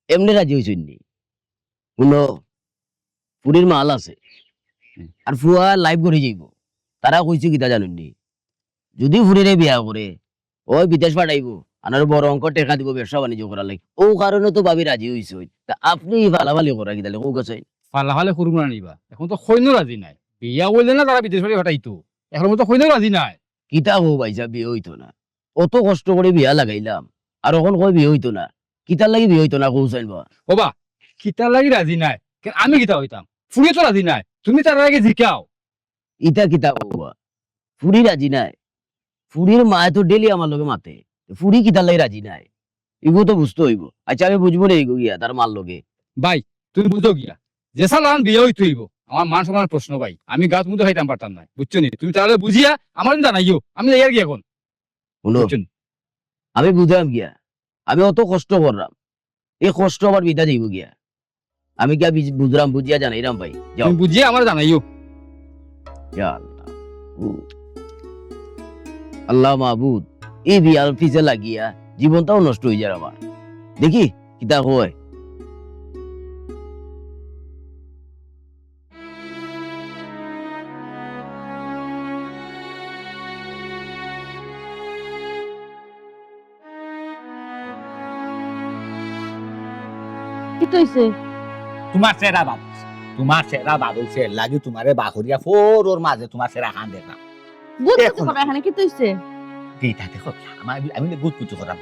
এমনি রাজি হইছেন নি, কোনো পুরীর মাল আছে আর ফুয়া লাইভ করে যাইব, তারা কইছে কিতা জানেন নি, যদি ফুরিরে বিয়া করে ওই বিদেশ পাঠাইব, আনার বড় অঙ্ক টেকা দিব ব্যবসা বাণিজ্য করার লাগে, ও কারণে তো ভাবি রাজি হইছে, তা আপনি ভালাভালি করা কিতালে ও কাছে ফালা ফালে করবো না নিবা, এখন তো সৈন্য রাজি নাই, বিয়া বললে না তারা বিদেশ বাড়ি হটাইতো, এখন তো সৈন্য রাজি নাই। কিতা হো ভাই সাহেব বিয়ে হইতো না, অত কষ্ট করে বিয়া লাগাইলাম আর এখন কই বিয়ে হইতো না, কিতার লাগি বিয়ে হইতো না কৌশাইল বা ওবা কিতার লাগি রাজি নাই, কেন আমি কিতা হইতাম, ফুরিয়ে তো রাজি নাই, তুমি তার আগে জিকাও। ইটা কিতা হবা ফুরি রাজি নাই, ফুরির মায় তো ডেলি আমার লগে মাতে, ফুরি কিতার লাগি রাজি নাই, এগুলো তো বুঝতে হইব। আচ্ছা আমি বুঝবো না এগো গিয়া তার মার লগে ভাই তুমি বুঝো গিয়া যে সালান বিয়ে হইতে হইব, আমার মান সম্মান প্রশ্ন ভাই, আমি গাছ মুদে খাইতাম পারতাম না, বুঝছো নি, তুমি তাহলে বুঝিয়া আমার জানাইও, আমি যাই আর কি এখন, শুনো বুঝছো নি? আমি বুঝলাম গিয়া, আমি অত কষ্ট করলাম, এই কষ্ট আবার বিদা যাইব গিয়া, আমি গিয়া বুঝলাম বুঝিয়া জানাইলাম ভাই, যাও তুমি বুঝিয়া আমার জানাইও। ইয়া আল্লাহ। আল্লাহ মাহবুদ, এই বিয়ার পিছে লাগিয়া জীবনটাও নষ্ট হয়ে যায় আমার, দেখি কিতা হয়। কি তৈছে তোমার চেহারা বাদ, তোমার সেরা বাগলছে লাগি তোমারে বাহরিয়া ফোর ওর মাঝে তোমার সেরা খান দেখলাম বুঝতে এখন- পারবে এখানে কি তুইছে এইটা দেখো আমি গুড কিছু করাম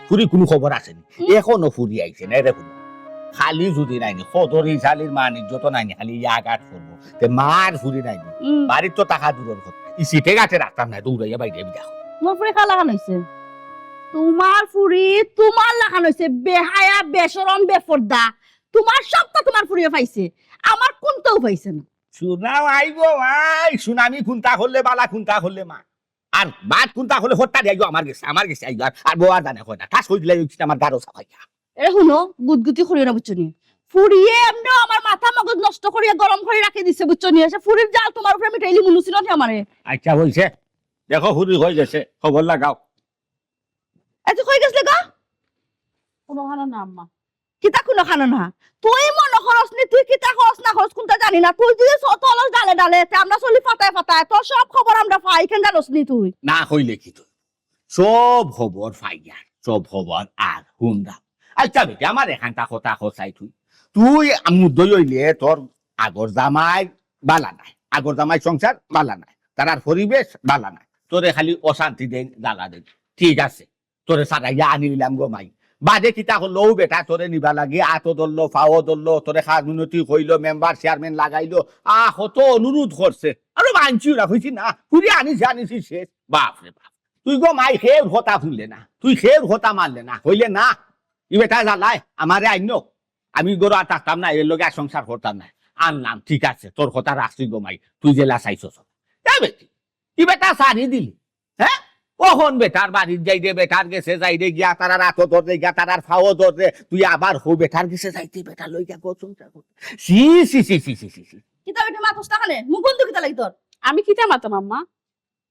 ফুরি কোনো খবর আসেনি এখনো ফুরি আইছে না দেখুন খালি যদি নাইনি সদরি শালির মান ইজ্জত নাইনি খালি ইয়াগাট করবো তে মার ফুরি নাইনি বাড়ির তো টাকা দূরের কথা ই সিটে গাছে রাখতাম না দৌড়াইয়া বাইরে দেখো তোমার ফুরি খা লাগানো হয়েছে তোমার ফুরি তোমার লাগানো হয়েছে বেহায়া বেশরম বেফর্দা তোমার সবটা তোমার ফুরিয়ে পাইছে আমার কোনটাও পাইছে না শুনাও আইগো ভাই সুনামি খুনতা করলে বালা খুনতা করলে মা আর বাদ খুনতা করলে হত্যা দিয়ে আমার গেছে আইগো আর বউ আর জানে হয় না ঠাস করে দিলে আমার গারো সাফাইয়া এ শুনো গুদগুতি করিও না বুঝছো নি ফুরিয়ে এমনি আমার মাথা মগজ নষ্ট করিয়া গরম করে রাখি দিছে বুঝছো নি এসে ফুরির জাল তোমার উপরে মিটাইলি মুনুছিল না আমারে আচ্ছা হইছে দেখো হুরি হয়ে গেছে খবর লাগাও এত কই গেছলে গা কোনো হানা না আম্মা কিতা কোনো খানো না তুই মনে খরচ নি তুই কিতা খরচ না খরচ কোনটা জানি না তুই যদি তলস ডালে ডালে তে আমরা চলি ফাটায় ফাটায় তোর সব খবর আমরা পাই কেন জানোস নি তুই না হইলে কি তো সব খবর ফাইয়ার সব খবর আর হুমরা আচ্ছা বেটি আমার এখানটা কথা খসাই তুই মুদ্দই হইলে তোর আগর জামাই বালা নাই আগর জামাই সংসার বালা নাই তার আর পরিবেশ বালা নাই তোরে খালি অশান্তি দেন জ্বালা দেন ঠিক আছে তোরে সারাইয়া আনি নিলাম গো মাই বাদে কিতা হলো বেটা তোরে নিবা লাগে আতো ধরলো ফাও ধরলো তোরে খাস মিনতি কইলো মেম্বার চেয়ারম্যান লাগাইলো কত অনুরোধ করছে আরে মানছি রাখছি না পুরি আনিছি শেষ বাপ রে বাপ তুই গো মাই খেয়ে হতা ফুললে না তুই খেয়ে হতা মারলে না হইলে না ই বেটা জ্বালায় আমারে আইন আমি গরু আর থাকতাম না এর লগে আর সংসার করতাম না আনলাম ঠিক আছে তোর কথা রাখছি গো মাই তুই জেলা চাইছস বেটি ই বেটা সারি দিলি হ্যাঁ কখন বেটার বাড়ির যাইতে বেটার গেছে যাইতে গিয়া তারা রাতো ধরতে গিয়া তারার ফাও ধরতে তুই আবার হো বেটার গেছে যাইতে বেটার লই গিয়া গোচন সি সি সি সি সি সি কিতা বেটা মাথা টাকালে মুখ বন্ধ কিতা লাগি তোর আমি কিতা মাতাম আম্মা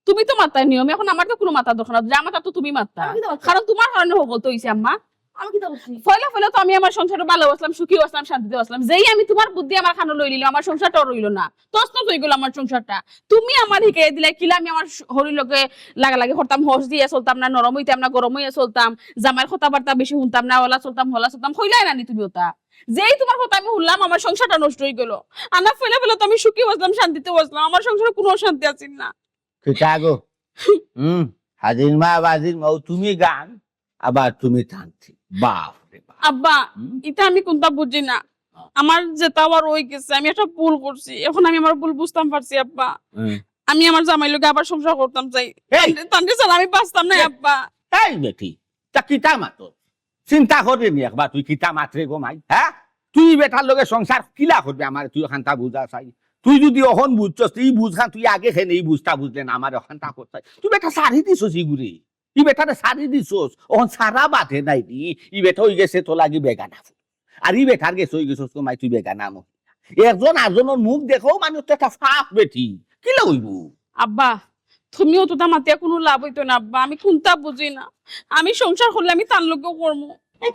তুমি তো মাতার নিয়ম এখন আমার তো কোনো মাথা দোকান যা মাতা তো তুমি মাত্তা আমি কিতা বলছি? কারণ তোমার কারণে হবল তো হইছে আম্মা আমি কিতা বলছি ফলে তো আমি আমার সংসারে ভালো আসলাম সুখী আসলাম শান্তিতে আসলাম যেই আমি তোমার বুদ্ধি আমার খানো লই নিলাম আমার সংসারটা রইল না তসনত হয়ে গেল আমার সংসারটা তুমি আমার হিকে দিলে কিলা আমি আমার হরির লোকে লাগালাগি করতাম হস দিয়ে চলতাম না নরম হইতাম না গরম হইয়া চলতাম জামাইয়ের কথাবার্তা বেশি শুনতাম না হলা চলতাম হইলাই নানি তুমি ওটা যেই তোমার কথা আমি শুনলাম আমার সংসারটা নষ্ট হয়ে গেল আনা ফেলে তো আমি সুখী আসলাম শান্তিতে আসলাম আমার সংসারে কোনো শান্তি আছে না কিতা গো হাজির মা বাজির মা তুমি গান আবার তুমি টানছি বাপ রে বাপ আব্বা এটা আমি কোনটা বুঝি না আমার যেটা আবার ওই গেছে আমি একটা ভুল করছি এখন আমি আমার ভুল বুঝতাম পারছি আব্বা আমি আমার জামাই লোকে আবার সংসার করতাম চাই এই! তান্ডে ছাড়া আমি বাঁচতাম না আব্বা এই বেটি তা কিতা মাতো চিন্তা করবি নি একবার তুই কিতা মাত্রে গো মাই হ্যাঁ তুই বেটার লগে সংসার কিলা করবি আমার তুই ওখানটা বুঝা চাই তুই যদি অহন বুঝছস তুই বুঝখান তুই আগে খেলে এই বুঝটা বুঝলেন আমার ওখানটা করতাই তুই বেটা সারি দিছস ইগুরি ই বেটারে সারি দিছস ওহন সারা বাঁধে নাই দি ই বেটা হয়ে গেছে তো লাগি বেগানা আর ই বেটার গেছে হয়ে গেছস তো মাই তুই বেগানা মো একজন আরেকজনের মুখ দেখো মানুষ তো একটা ফাঁক বেটি কি লইব আব্বা তুমিও তো মাতিয়া কোনো লাভ হইতো না আব্বা আমি কোনটা বুঝি না আমি সংসার করলে আমি তার লোকেও করবো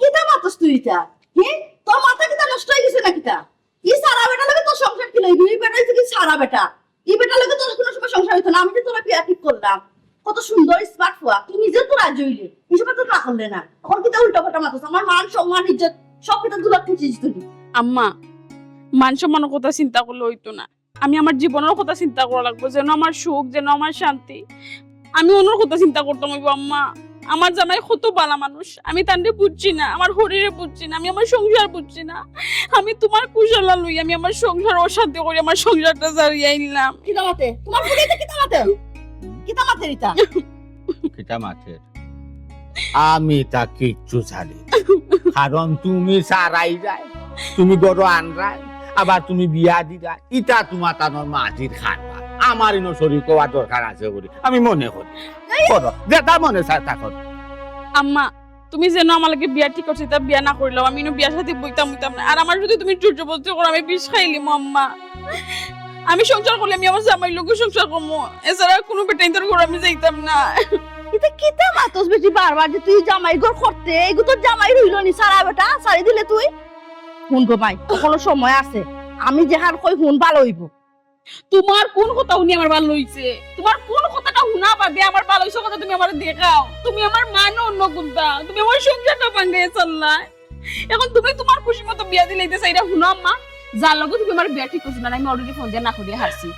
কিতা মাতস তুই এটা হি তোর মাথা কিতা নষ্ট হয়ে গেছে না কিতা ই সারা বেটা লাগে তোর সংসার কি লইবি ই বেটা হইছে কি সারা বেটা ই বেটা লাগে তোর কোনো সময় সংসার হইতো না আমি যে তোরা বিয়া ঠিক করলাম কত সুন্দর স্মার্ট ফুয়া তুই নিজে তো রাজি হইলি হিসেবে তো না করলে না এখন কিতা উল্টা পাল্টা মাতস আমার মান সম্মান ইজ্জত সব কিতা দুলা খুঁজিস তুই আম্মা মান সম্মানের কথা চিন্তা করলে হইতো না আমি আমার জীবনের কথা চিন্তা করা লাগবো যেন আমার সুখ যেন আমার শান্তি আমি অন্যর কথা চিন্তা করতাম হইব আম্মা আমার জামাই কত বালা মানুষ আমি তান্ডে বুঝছি না আমার শরীরে বুঝছি না আমি আমার সংসার বুঝছি না আমি তোমার কুশলা লই আমি আমার সংসার অশান্তি করে আমার সংসারটা জারিয়ে নিলাম কিতা মাতে তোমার ফুলিতে কিতা মাতে কিতা মাতে রিতা কিতা মাছের আমি তা কিচ্ছু জানি না। কারণ তুমি সারাই যায় তুমি গরু আনরাই আবার তুমি বিয়া দিরা ইটা তোমার তানোর মাঝির খানবা আমার ইনো শরীর কোয়া দরকার আছে বলে আমি মনে করি করো যেটা মনে চায় তা করো আম্মা তুমি যেন আমার লাগে বিয়া ঠিক করছি তা বিয়া না করলেও আমি ইনো বিয়ার সাথে বইতাম না আর আমার যদি তুমি জোর জবরদস্তি করো আমি বিষ খাইলিম আম্মা আমি সংসার করলে আমি আমার জামাই লোক সংসার করবো এছাড়া কোনো বেটাই তোর ঘরে আমি যাইতাম না এটা কিতা মাতস বেটি বারবার যে তুই জামাই ঘর করতে এগু তোর জামাই রইল নি সারা বেটা সারি দিলে তুই হুন গো ভাই কোনো সময় আছে আমি যেহার কই হুন ভালো হইব তোমার কোন কথা উনি আমার ভালো হইছে তোমার কোন কথাটা হুনা পাবে আমার ভালো হইছে কথা তুমি আমার দেখাও তুমি আমার মানো অন্য কোনটা তুমি আমার সংসারটা ভাঙিয়ে চাল্লা এখন তুমি তোমার খুশি মতো বিয়া দিলাইতে চাইরা হুনা আম্মা যার লগে তুমি আমার বিয়া ঠিক করছো না আমি অলরেডি ফোন দিয়ে না করিয়া হারছি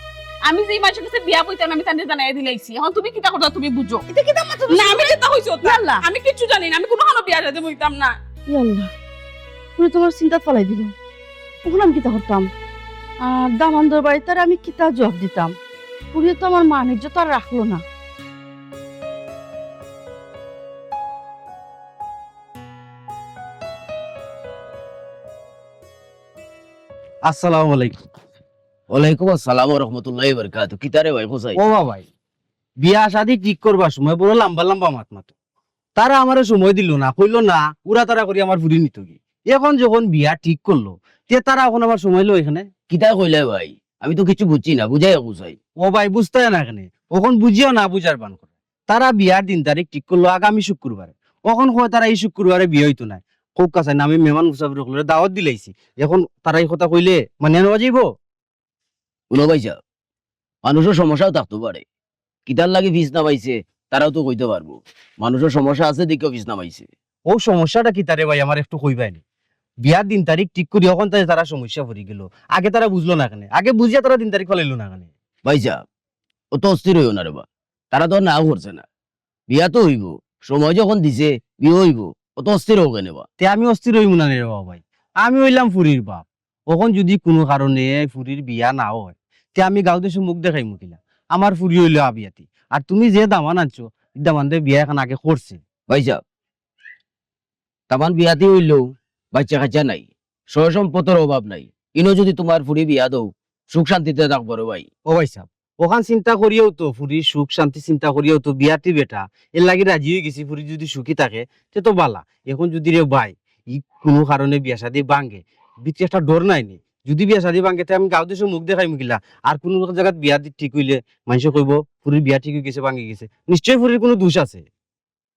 আমি যেই মানুষের কাছে বিয়া বইতাম আমি তাদের জানাই দিলাইছি এখন তুমি কিতা কথা তুমি বুঝো এটা কি দাম না আমি কিতা হইছো আমি কিচ্ছু জানি না আমি কোনো হানো বিয়া সাথে বইতাম না আল্লাহ পুরো তোমার চিন্তা ফলাই দিল ওখানে আমি কিতা করতাম আর দামানদের বাড়িতে আর আমি কিতা জবাব দিতাম পুরিয়ে তো আমার মান ইজ্জত আর রাখলো না। আসসালামু আলাইকুম। ওয়ালাইকুম আসসালাম ওয়া রাহমাতুল্লাহি ওয়া বারাকাতুহু। কিতারে ভাই কোসাই? ও ভাই, বিয়া শাদি ঠিক করবার সময় বড় লম্বা লম্বা মাত মাতো, তারা আমারে সময় দিল না, কইলো না উড়া তারা করি আমার ফুরি নিত কি। এখন যখন বিয়া ঠিক করলো তে তারা এখন আমার সময় লো এখানে। কিতা কইলে ভাই? আমি তো কিছু বুঝছি না, বুঝাই কোসাই। ও ভাই বুঝতে না এখানে, ওখন বুঝিও না বুঝার বান করে। তারা বিয়ার দিন তারিখ ঠিক করলো আগামী শুক্রবারে, এখন কয় তারা এই শুক্রবারে বিয়ে হইতো না। কোক কাছে না আমি মেহমান মুসাফির হলে দাওয়াত দিলাইছি, এখন তারা এই কথা কইলে মানে নেওয়া যাইব? শুনো ভাইসা, মানুষের সমস্যাও থাকতে পারে। কিতার লাগে ফিস নামাইছে তারাও তো কইতে পারবো মানুষের সমস্যা আছে দেখেও ফিস নামাইছে। ও সমস্যাটা কি তারে ভাই আমার একটু কইবাইনি। বিয়ার দিন তারিখ ঠিক করি এখন তারা সমস্যা পড়ে গেল, আগে তারা বুঝলো না কেন, আগে বুঝিয়া তারা দিন তারিখ ফেলাইলো না কেন? ভাইসা ও তো অস্থির হইও না রে বা, তারা তো নাও করছে না, বিয়া তো হইব, সময় যখন দিছে বিয়ে হইব, ও তো অস্থির হোক নেবা। তে আমি অস্থির হইব না রে বাবা ভাই, আমি হইলাম ফুরির বাপ। এখন যদি কোনো কারণে ফুরির বিয়া না হয় তে আমি গাঁও দেশে মুখ দেখাই মুখিলা, আমার ফুরি হইলো আবিয়াতি। আর তুমি যে দামান আনছো দামান দিয়ে বিয়া এখন আগে করছে। ভাইসা তামান বিয়াতে হইলেও বাচ্চা কাচ্চা নাই, সয় সম্পদের অভাব নাই, ইনো যদি তোমার ফুরি বিয়া দৌ সুখ শান্তিতে থাকবো রে ভাই। ও ভাই সাহেব, ওখান চিন্তা করিও তো ফুরির সুখ শান্তি চিন্তা করিও তো বিয়াটি বেটা এর লাগি রাজি হয়ে গেছি। ফুরি যদি সুখী থাকে সে তো বালা। এখন যদি রে ভাই ই কোনো কারণে বিয়া শাদী ভাঙ্গে, বিচে একটা ডর নাই নি, যদি বিয়া শাদী ভাঙ্গে তে আমি গাঁও দেশে মুখ দেখাই মুখিলা। আর কোনো জায়গায় বিয়া ঠিক হইলে মানুষ কইব ফুরির বিয়া ঠিক হয়ে গেছে ভাঙ্গে গেছে, নিশ্চয়ই ফুরির কোনো দোষ আছে।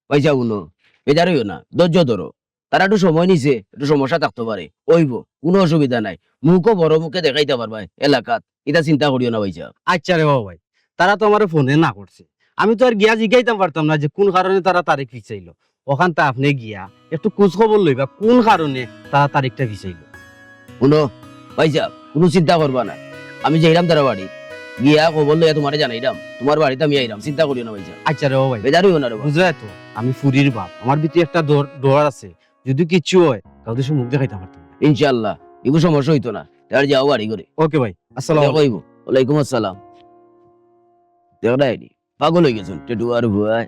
ভাইসা শুনো, বেজার হইও না, ধৈর্য ধরো, তারা একটু সময় নিছে, একটু সমস্যা থাকতে পারে, ওইব কোনো অসুবিধা নাই, মুখও বড় মুখে দেখাইতে পারবা এলাকাত, এটা চিন্তা করিও না ভাইসা। আচ্ছা রে বাবা ভাই, তারা তো আমার ফোনে না করছে, আমি তো আর গিয়া জিগাইতাম পারতাম না যে কোন কারণে তারা তারিখ ফিচাইলো। ওখান তা আপনি গিয়া একটু খোঁজ খবর লইবা কোন কারণে তারা তারিখটা ফিচাইলো। শুনো ভাইসা, কোনো চিন্তা করবা না, আমি যাইলাম তারা বাড়ি গিয়া খবর লইয়া তোমারে জানাইলাম, তোমার বাড়িতে আমি আইলাম, চিন্তা করিও না ভাইসা। আচ্ছা রে বাবা ভাই, বেজার হইও না রে ভাই। বুঝলাই তো আমি ফুরির বাপ, আমার ভিতরে একটা ডর আছে, যদি কিছু হয় তাদের মুখ দেখাইতে পারতাম না। ইনশাআল্লাহ এগু সমস্যা হইতো না, তার যাও বাড়ি করে। ওকে ভাই, আসসালাম। কইব ওয়ালাইকুম আসসালাম। দেখ ডাইনি পাগল হয়ে গেছেন, টেটু আর ভুয়ায়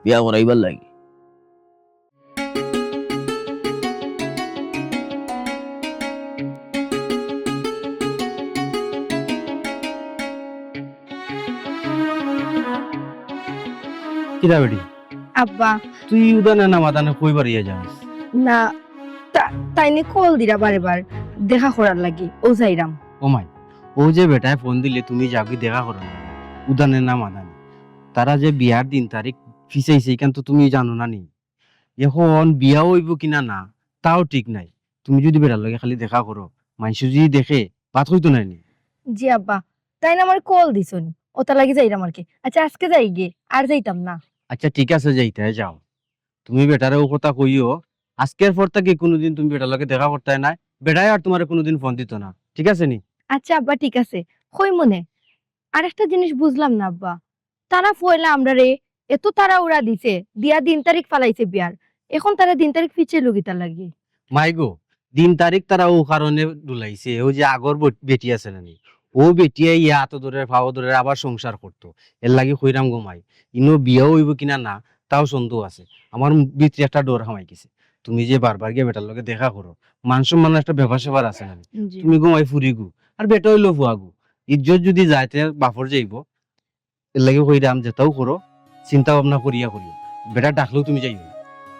বিয়া করাইবার লাগে। কিরা বেটি, আব্বা তুই উদানে না মাদানে কই বাড়িয়ে যাস? না তাইনি কল দিরা বারে বার দেখা করার লাগি ও যাইরাম। ও মাই, ও যে বেটায় ফোন দিলে তুমি যাবি দেখা করো না, উদানে না মাদানে। তারা যে বিয়ার দিন তারিখ ফিসাইছে এখান তো তুমি জানো না নি। এখন বিয়া হইব কিনা না তাও ঠিক নাই, তুমি যদি বেটার লগে খালি দেখা করো, মানুষ যদি দেখে বাত হইতো নাই নি। জি আব্বা, তাই না আমার কল দিছন, ওটা লাগি যাইরাম আর কি। আচ্ছা আজকে যাই গে, আর যাইতাম না। আচ্ছা ঠিক আছে, যাইতে যাও, তুমি বেটারে ও কথা কইও, আজকের পর থেকে কোনোদিন তুমি বেটার লগে দেখা করতে না, বেটাই আর তোমার কোনোদিন ফোন দিত না, ঠিক আছে নি? আচ্ছা আব্বা ঠিক আছে, কই মনে। আর একটা জিনিস বুঝলাম না আব্বা, তারা ফয়লা আমরা রে এত তারা ওরা দিছে, দিয়া দিন তারিখ ফালাইছে বিয়ার, এখন তারা দিন তারিখ ফিচে লুগিতা লাগি। মাইগো, দিন তারিখ তারা ও কারণে ডুলাইছে, ও যে আগর বেটি আছে নানি, ও বেটিয়ে ইয়া এত দূরের ফাও দূরের আবার সংসার করতো, এর লাগি কইরাম গো মাই, ইনো বিয়াও হইব কিনা না তাও সন্দেহ আছে। আমার ভিতরে একটা ডর হামাই গেছে, তুমি যে বারবার গিয়ে বেটার লগে দেখা করো, মান সম্মান একটা ব্যাপার সেবার আছে নানি, তুমি ঘুমাই ফুরি গু, আর বেটা হইলো ফুয়া গু, ইজ্জত যদি যাইতে বাফর যাইব, এর লাগে কইরাম যেটাও করো চিন্তা ভাবনা করিয়া করিও, বেটা ডাকলেও তুমি যাইও।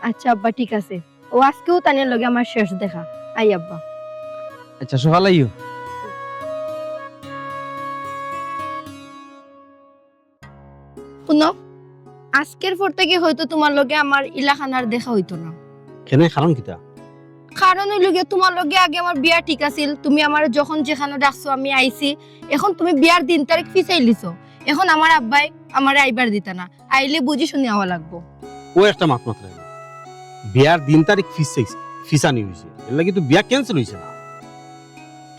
আচ্ছা আব্বা ঠিক আছে, ও আজকেও তানের লগে আমার শেষ দেখা। আই আব্বা। আচ্ছা সকাল আইও। শুনো, আজকের পর থেকে হয়তো তোমার লগে আমার ইলাখানার দেখা হইতো না। কেন, কারণ কিতা? কারণ হইল গিয়ে তোমার লগে আগে আমার বিয়া ঠিক আছিল, তুমি আমার যখন যেখানে ডাকছো আমি আইছি, এখন তুমি বিয়ার দিন তারিখ ফিচাই লিছো, এখন আমার আব্বাই আমার আইবার দিতা না, আইলে বুঝি শুনে আওয়া লাগবো। ও একটা মাত মাত্রা বিয়ার দিন তারিখ ফিসানি হয়েছে, এর লাগে তো বিয়া ক্যান্সেল হয়েছে না।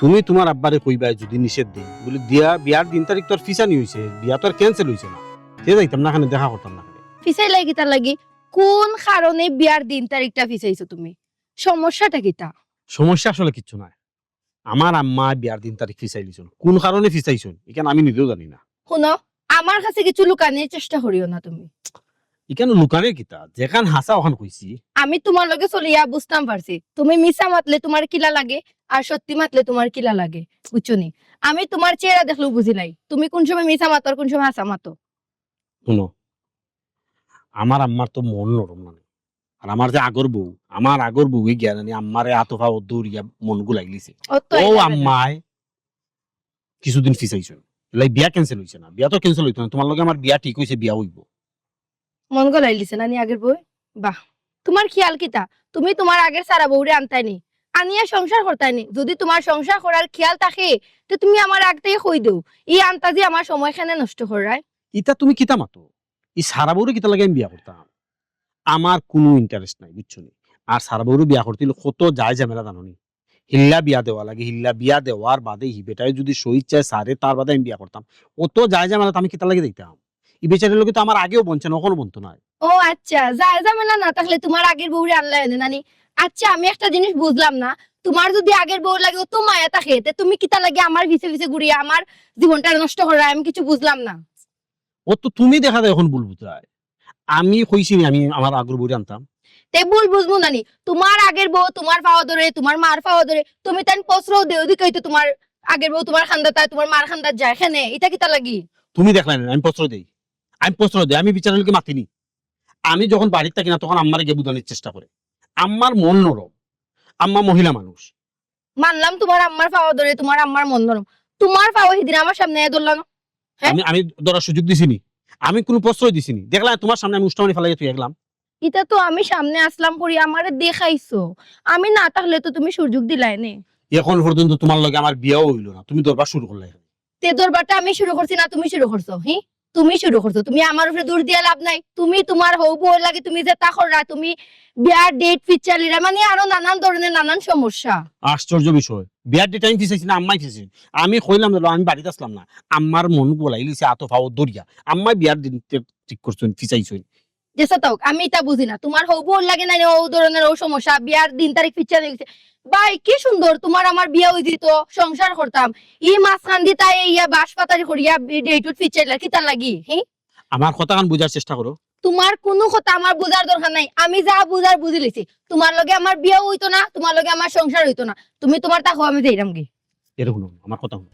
তুমি তোমার আব্বারে কইবাই যদি নিষেধ দেই বলে দিয়া বিয়ার দিন তারিখ তোর ফিসানি হইছে, বিয়া তো আর ক্যান্সেল হইছে না, সে যাইতাম না, এখানে দেখা করতাম না। ফিসাই লাগি তার লাগি কোন কারণে বিয়ার দিন তারিখটা ফিসাইছো তুমি? সমস্যাটা কিটা? সমস্যা আসলে কিচ্ছু নাই। আমার আম্মা বিয়ার দিন তারিখ ফিসাইলিছন, কোন কারণে ফিসাইছন এখানে আমি নিজেও জানি না। শুনো, আমার কাছে কিছু লুকানোর চেষ্টা করিও না তুমি। এখানে লুকানের কিতা, যেখান হাসা ওখান কইছি। আমি তোমার লগে চলিয়া বুঝতাম পারছি তুমি মিছা মাতলে তোমার কিলা লাগে আর সত্যি মাতলে তোমার কিলা লাগে, বুঝছো নি? আমি তোমার চেহারা দেখলেও বুঝিলাই তুমি কোন সময় মিছা মাতো আর কোন সময় হাসা মাতো। শুনো, আমার আম্মার তো মন নরম না, আর আমার যে আগর বউ, আমার আগর বউ গিয়া জানি আম্মারে আতফা ও দৌড়িয়া মন গুলাইলিছে। ও আম্মায় কিছুদিন ফিসাইছন, লাই বিয়া ক্যান্সেল হইছে না, বিয়া তো ক্যান্সেল হইতো না, তোমার লগে আমার বিয়া ঠিক হইছে, বিয়া হইব। মন গলাই লিছে না নি আগের বই? বাহ, তোমার খেয়াল কিতা? তুমি তোমার আগের সারা বউরে আনতাইনি, আনিয়া সংসার করতাইনি। যদি তোমার সংসার করার খেয়াল থাকে তো তুমি আমার আগ থেকে কই দেও, ই আনতাজি আমার সময়খানে নষ্ট করায়। ইটা তুমি কিতা মাতো? ই সারা বউরে কিতা লাগে আমি বিয়া করতাম? আমার কোনো ইন্টারেস্ট নাই, বুঝছো নি? আর সারা বউরে বিয়া করতে হলে কত যায় ঝামেলা জানোনি? হিল্লা বিয়া দেওয়া লাগে, হিল্লা বিয়া দেওয়ার বাদে হি বেটায় যদি শহীদ চায় সারে, তার বাদে আমি বিয়া করতাম। অত যায় ঝামেলা আমি কিতা লাগে দেখতাম? ই বেচারের লোকে তো আমার আগেও বনছে না, ওখানে বনতো না। ও আচ্ছা, যায় ঝামেলা না থাকলে তোমার আগের বউরে আনলাই না নানি? আচ্ছা, আমি একটা জিনিস বুঝলাম না, তোমার যদি আগের বউ লাগে ও তো মায়া থাকে, তে তুমি কিতা লাগে আমার পিছে পিছে ঘুরিয়ে আমার জীবনটা নষ্ট করা? আমি কিছু বুঝলাম না। ও তো তুমি দেখা যায় এখন ভুল বুঝায়। আমি কইছি নি আমি আমার আগর বউরে আনতাম? তে ভুল বুঝবো নানি? তোমার আগের বউ তোমার পাওয়া ধরে, তোমার মার পাওয়া ধরে, তুমি তাই পসরো দেও দিকে তো তোমার আগের বউ তোমার খান্দাতা তোমার মার খান্দাত যায়, এখানে এটা কিতা লাগি? তুমি দেখলে না আমি প্রশ্রয় দেই? আমি প্রশ্রয় দেই, আমি বিচারের লোকে মাতিনি। আমি যখন বাড়িতে থাকি না তখন আম্মারে গিয়ে বুঝানোর চেষ্টা করে। আম্মার মন নরম, আম্মা মহিলা মানুষ। মানলাম তোমার আম্মার পাওয়া ধরে, তোমার আম্মার মন নরম, তোমার পাওয়া সেদিন আমার সামনে ধরলাম। হ্যাঁ? আমি ধরার সুযোগ দিছিনি, আমি কোনো প্রশ্রয় দিছিনি। দেখলাম তোমার সামনে আমি উষ্টামানি ফেলাই তুই দেখলাম। এটা তো আমি সামনে আসলাম করি আমারে দেখাইছো, আমি না থাকলে তো তুমি সুযোগ দিলাই নে। এখন পর্যন্ত তোমার লগে আমার বিয়াও হইলো না, তুমি দরবার শুরু করলে। তে দরবারটা আমি শুরু করছি না তুমি শুরু করছো? হি, তুমি শুরু করছো। তুমি আমার উপরে দোষ দিয়া লাভ নাই। তুমি তোমার হৌ বউ লাগে তুমি যে তা কররা, তুমি বিয়ার ডেট ফিচালিরা, মানে আরো নানান ধরনের নানান সমস্যা। আশ্চর্য বিষয়, বিয়ার ডে টাইম ফিসাইছি না আম্মাই ফিসেছি। আমি কইলাম আমি বাড়িতে আসলাম না, আম্মার মন বলাই লিছে আতফা ও দরিয়া, আম্মাই বিয়ার দিন ঠিক করছেন, ফিসাইছেন। যেসা তাও আমি এটা বুঝি না, তোমার হৌ বউ লাগে না ও ধরনের ও সমস্যা, বিয়ার দিন তারিখ ফিচালি লিছে। ভাই কি সুন্দর, তোমার আমার বিয়া হই দিত, সংসার করতাম, ই মাঝখান দি তাই ইয়া বাস পাতারি করিয়া ডেটুট ফিচাইলা কিতা লাগি? হি, আমার কথা কান বুঝার চেষ্টা করো। তোমার কোনো কথা আমার বুঝার দরকার নাই, আমি যা বুঝার বুঝি লিছি। তোমার লগে আমার বিয়া হইতো না, তোমার লগে আমার সংসার হইতো না, তুমি তোমার তা আমি যাইরাম কি? এরকম না, আমার কথা শুনো।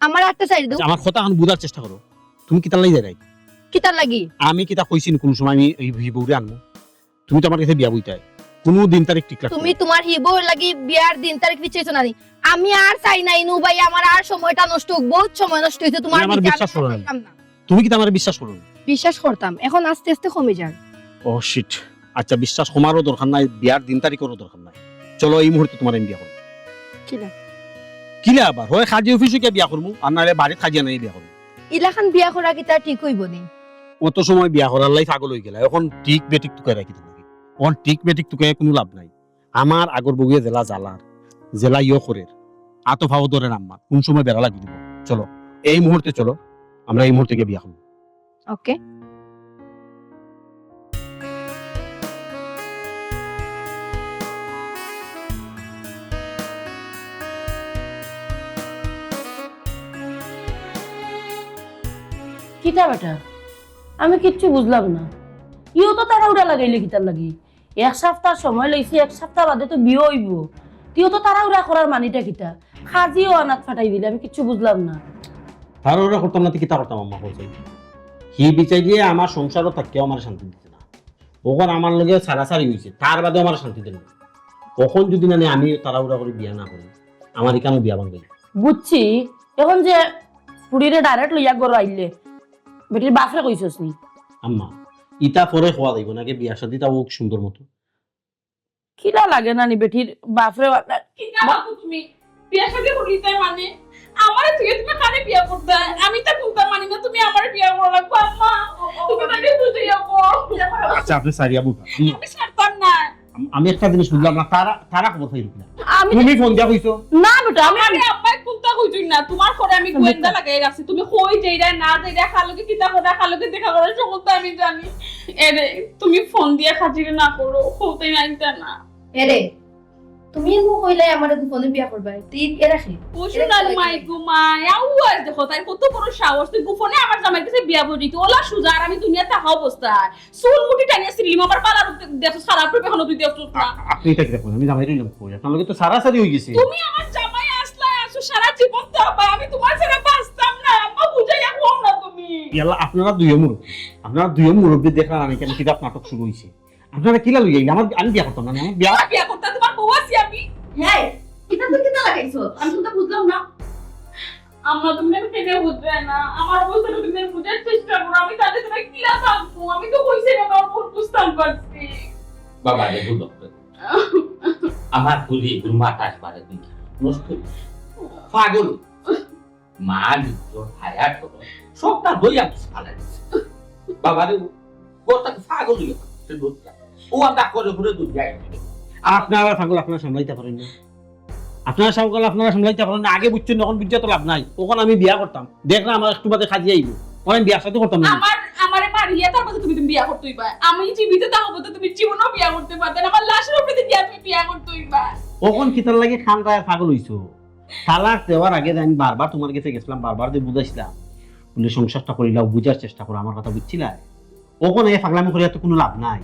আমার একটা সাইড দাও। আমার কথা কান বুঝার চেষ্টা করো। তুমি কিতা লাগি যাই? কিতা লাগি? আমি কিতা কইছি কোন সময় আমি এই বউরে আনবো? তুমি তো আমার কাছে বিয়া বইতাই, কোনো দিন তারিখ ঠিক রাখো। তুমি তোমার হিবো লাগি বিয়ার দিন তারিখ ফিচাইছো না? আমি আর চাই নাই নু ভাই, আমার আর সময়টা নষ্ট হোক, বহুত সময় নষ্ট হইছে তোমার। আমার বিশ্বাস করো না। তুমি কি আমার বিশ্বাস করো? বিশ্বাস করতাম, এখন আস্তে আস্তে কমে যায়। ও শিট। আচ্ছা, বিশ্বাস কমারও দরকার নাই, বিয়ার দিন তারিখেরও দরকার নাই। চলো এই মুহূর্তে তোমার আমি বিয়া করবো। কিলা আবার হয় খাজি অফিসে গিয়ে বিয়া করবো, আর নাহলে বাড়িতে খাজিয়া নাই বিয়া করবো। ইলাখান বিয়া করা কি তা ঠিক হইব নি? অত সময় বিয়া করার লাই পাগল হয়ে গেল, এখন টিক বেটিক টুকাই রাখি তোমাকে। এখন টিক বেটিক টুকাই কোনো লাভ নাই। আমার আগর বউয়ে জেলা জ্বালার, জেলা ইয় করে আতফাও ধরে আম্মার কোন সময় বেড়া লাগি দিব। চলো এই মুহূর্তে, চলো আমরা এই মুহূর্তে গিয়ে বিয়া করবো। ওকে। কিতা বেটা, আমি কিচ্ছু বুঝলাম না। ইও তো তাড়াহুড়া লাগাইলে কিতার লাগি? এক সপ্তাহ সময় লইছে, এক সপ্তাহ বাদে তো বিয়ে হইব। তুইও তো তাড়াহুড়া করার মানিটা কিতা? খাজিও আনাত ফাটাই দিলে, আমি কিচ্ছু বুঝলাম না। তার ওরা করতাম না, কিতা করতাম আম্মা বলছে। হি বিচাই দিয়ে আমার সংসারও থাকতেও আমার শান্তি দিতে না। ওখন আমার লগে সারাসারি হয়েছে, তার বাদে আমার শান্তি দিল না। কখন যদি মানে আমি তাড়াহুড়া করে বিয়া না করি, আমার এখানে বিয়া ভাঙবে। বুঝছি, এখন যে ফুড়িরে ডাইরেক্ট লইয়া গড় আইলে বেটির বাপরে কইছস নি? আম্মা ইটা পরে খোয়া দিব নাকি, বিয়া শাদি তা হোক সুন্দর মতো। কিলা লাগে না নি বেটির বাপরে? কিতা বাপু তুমি বিয়া শাদী করিতে মানে আমার থেকে তুমি কানে বিয়া করতে? আমি তা কোনটা মানি না, তুমি আমার বিয়া করা লাগবে। আম্মা তুমি তাকে বুঝে যাবো। আচ্ছা আপনি সারিয়া বুঝা। আমি ছাড়তাম না। আমি একটা জিনিস বুঝলাম না, তারা খবর পাইল কিনা? আমি তুমি ফোন দিয়া কইছো? না বেটা, আমি আরে আব্বা কইছই না তোমার করে আমি গোয়েন্দা লাগাই রাখছি তুমি কই যাইরা না যাইরা খালুকে কিতা করে খালুকে দেখা করে সকল তো আমি জানি এরে তুমি ফোন দিয়ে খাজির না করো হতেই নাইতা না এরে তুমি মু কইলে আমারে গোপনে বিয়া করবা তুই এরা কি ওশুনাল মাই গুমাই আউয়াজ দেখো তাই কত বড় সাহস তুই গোপনে আমার জামাই কাছে বিয়া বলিত ওলা সুজা আর আমি দুনিয়া থাকা অবস্থায় চুল মুঠি টানিয়া সিলিম আমার পালার দেখো সারা প্রবে হলো তুই দেখছ না আপনি এটা কি দেখুন আমি জামাই রইলাম কই আপনার লগে তো সারাসারি হয়ে গেছে তুমি আমার জামাই আসলাই আসো সারা জীবন তো আমি তোমার ছাড়া বাঁচতাম না আম্মা বুঝাইয়া কোন না তুমি ইয়াল্লা আপনারা দুই মুরব্বী দেখলাম আমি কেন কিতাব নাটক শুরু হইছে আপনারা কিলা লই আইলা আমি বিয়া করতাম না আমি বিয়া বিয়া করতে তোমার বউ আছি আমি হ্যাঁ এটা তুই কিতা লাগাইছো আমি তো বুঝলাম না আমরা তুমি কেন বুঝবে না আমার অবস্থা তুমি বুঝার চেষ্টা করো আমি তাদের সাথে কিলা থাকবো আমি তো কইছি না আমার ভুল বুঝতাম পারছি বাবা রে বুঝো আমার ফুলি মাথা পারে দিন নষ্ট পাগল মা দিও হায়াত করো সবটা দইয়া ফালা দিছে বাবা রে গোটা পাগল হইয়া সে দুধটা ও আমরা করে ঘুরে দুধ যায় আপনারা ছাগল আপনারা সামলাইতে পারেন না আপনারা সামলাইতে পারেন না আগে বুঝছেন যখন বুঝতে তো লাভ নাই তখন আমি বিয়া করতাম দেখলাম আমার একটু বাদে খাজি আইব আমি বিয়া সাথে করতাম না আমারে মারিয়া তারপর তুমি বিয়া করতেই পার আমি জীবিত থাকবো তো তুমি জীবনও বিয়া করতে পারতে না আমার লাশের উপরে দিয়া তুমি বিয়া করতেই পার তখন কিতার লাগে খান রায় পাগল হইছো তালাক দেওয়ার আগে আমি বারবার তোমার কাছে গেছিলাম বারবার দিয়ে বুঝাইছিলাম বলে সংসারটা করিলাও বুঝার চেষ্টা করো আমার কথা বুঝছিলা ওখানে পাগলামি করিয়া তো কোনো লাভ নাই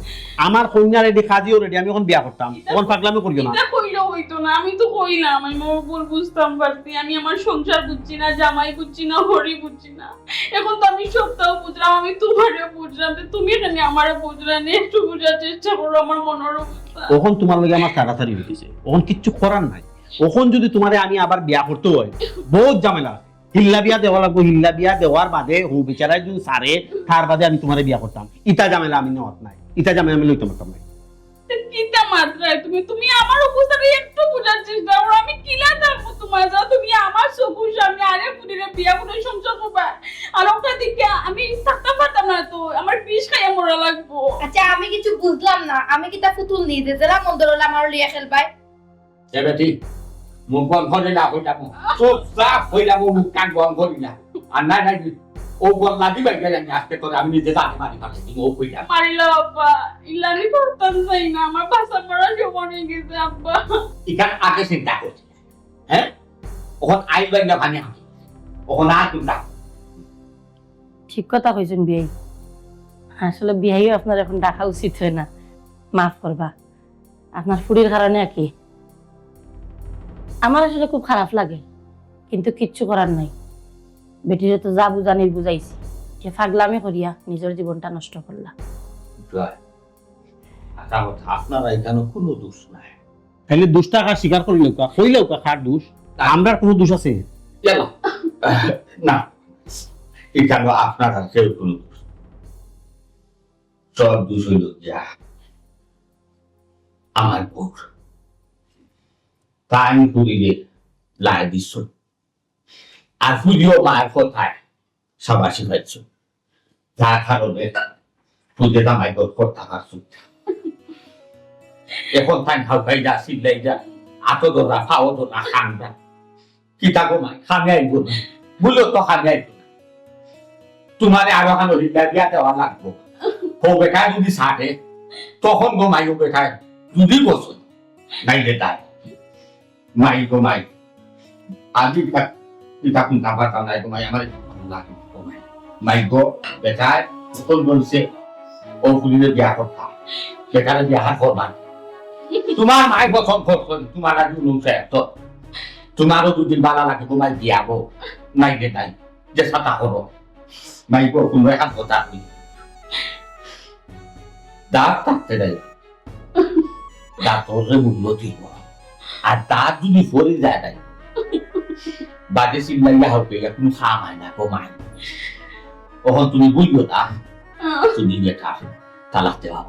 আমার কন্যা রেডি কাজিও রেডি আমি এখন বিয়া করতাম ওখান পাগলামি করিও না এটা কইলেও হইতো না আমি তো কইলাম আমি মোর ভুল বুঝতাম পারছি আমি আমার সংসার বুঝছি না জামাই বুঝছি না হরি বুঝছি না এখন তো আমি সবটাও বুঝলাম আমি তোমারে বুঝলাম তো তুমি এখানে আমারে বুঝলা না একটু বুঝার চেষ্টা করো আমার মনের অবস্থা ওখান তোমার লগে আমার তাড়াতাড়ি হইতেছে ওখান কিচ্ছু করার নাই ওখান যদি তোমারে আমি আবার বিয়া করতে হয় বহুত ঝামেলা আছে হিল্লা বিয়া দেওয়া লাগবো হিল্লা বিয়া দেওয়ার বাদে হু বিচারায় যদি সারে তার বাদে আমি তোমারে বিয়া করতাম ইটা ঝামেলা আমি নেওয়াত নাই ইটা ঝামেলা আমি লইতে পারতাম না কিটা মাত্রায় তুমি তুমি আমার অবস্থাটা একটু বুঝার চেষ্টা করো আমি কিলা থাকবো তোমার যা তুমি আমার চোখের সামনে আরে পুরিরে বিয়া করে সংসার করবা আর ওটা দিকে আমি থাকতে পারতাম না তো আমার বিষ খাইয়া মরা লাগবো আচ্ছা আমি কিছু বুঝলাম না আমি কিতা পুতুল নিয়ে দে যারা মন্দর হলে আমার লিয়া খেলবাই এবে ঠিক মুখ বন্ধ করে না হইলাম চোখ সাফ হইলাম মুখ কান বন্ধ করি না আর নাই নাই ও বললা দিবে গেলে আমি আসতে করে আমি নিজে জানি মারি পারছি ও কইলা মারিলা বাবা ইলানি করতাম চাই না আমার বাসা পড়া সময় হয়ে গেছে আব্বা ইখান আগে চিন্তা করছি হ্যাঁ ওখান আইবেন না ভানি আমি ওখান আর চিন্তা ঠিক কথা কইছেন বিয়াই আসলে বিয়াইও আপনার এখন ডাকা উচিত হয় না মাফ করবা আপনার ফুরির কারণে আর কি আমার আসলে খুব খারাপ লাগে কিন্তু কিচ্ছু করার নাই বেটিরে তো যা বুঝানির বুঝাইছি কে ফাগলামি করিয়া নিজের জীবনটা নষ্ট করলা আপনারা এখানে কোনো দোষ নাই তাহলে দুষ্টা কাজ স্বীকার করিলেও কা হইলেও কা খার দোষ আমরা কোনো দোষ আছে না এখানে আপনারা কেউ কোনো দোষ সব দোষ হইল যা আমার বউ তা আমি পুরীরে লাই দিচ্ছ আর পুজো মায়ের কথায় সাবাসি পাইছ যার কারণে পুজো দামাই গল্প থাকার সুবিধা এখন তাই ভাল পাই যা সিলাই যা আতো ধরা ফাও ধরা খান যা কিতা গোমাই খানে আইব না বলো তো খানে আইব না তোমার আরো খান হরিদা দিয়া দেওয়া লাগবো ও বেকায় যদি সাথে তখন গোমাই ও বেকায় যদি বছর নাইলে তাই মাই গোমাই আজি kita pun tambah tahun lain kemarin amarin lagi kemarin mai go bekai betul betul oh kuliah dia kota bekai dia hak korban cuma mai go kon cuma lagi belum seto cuma lo tuh di bala lagi kemarin dia go naik dia naik jasa tak koro mai go kuliah kan kota ni dapat tidak dapat rebulo tiba ada tu di fori jadi বাদে সিল্লাইয়া হবে কোনো খাম হয় না কমায় তখন তুমি বুঝবো না তুমি বেটা তালাক দেওয়া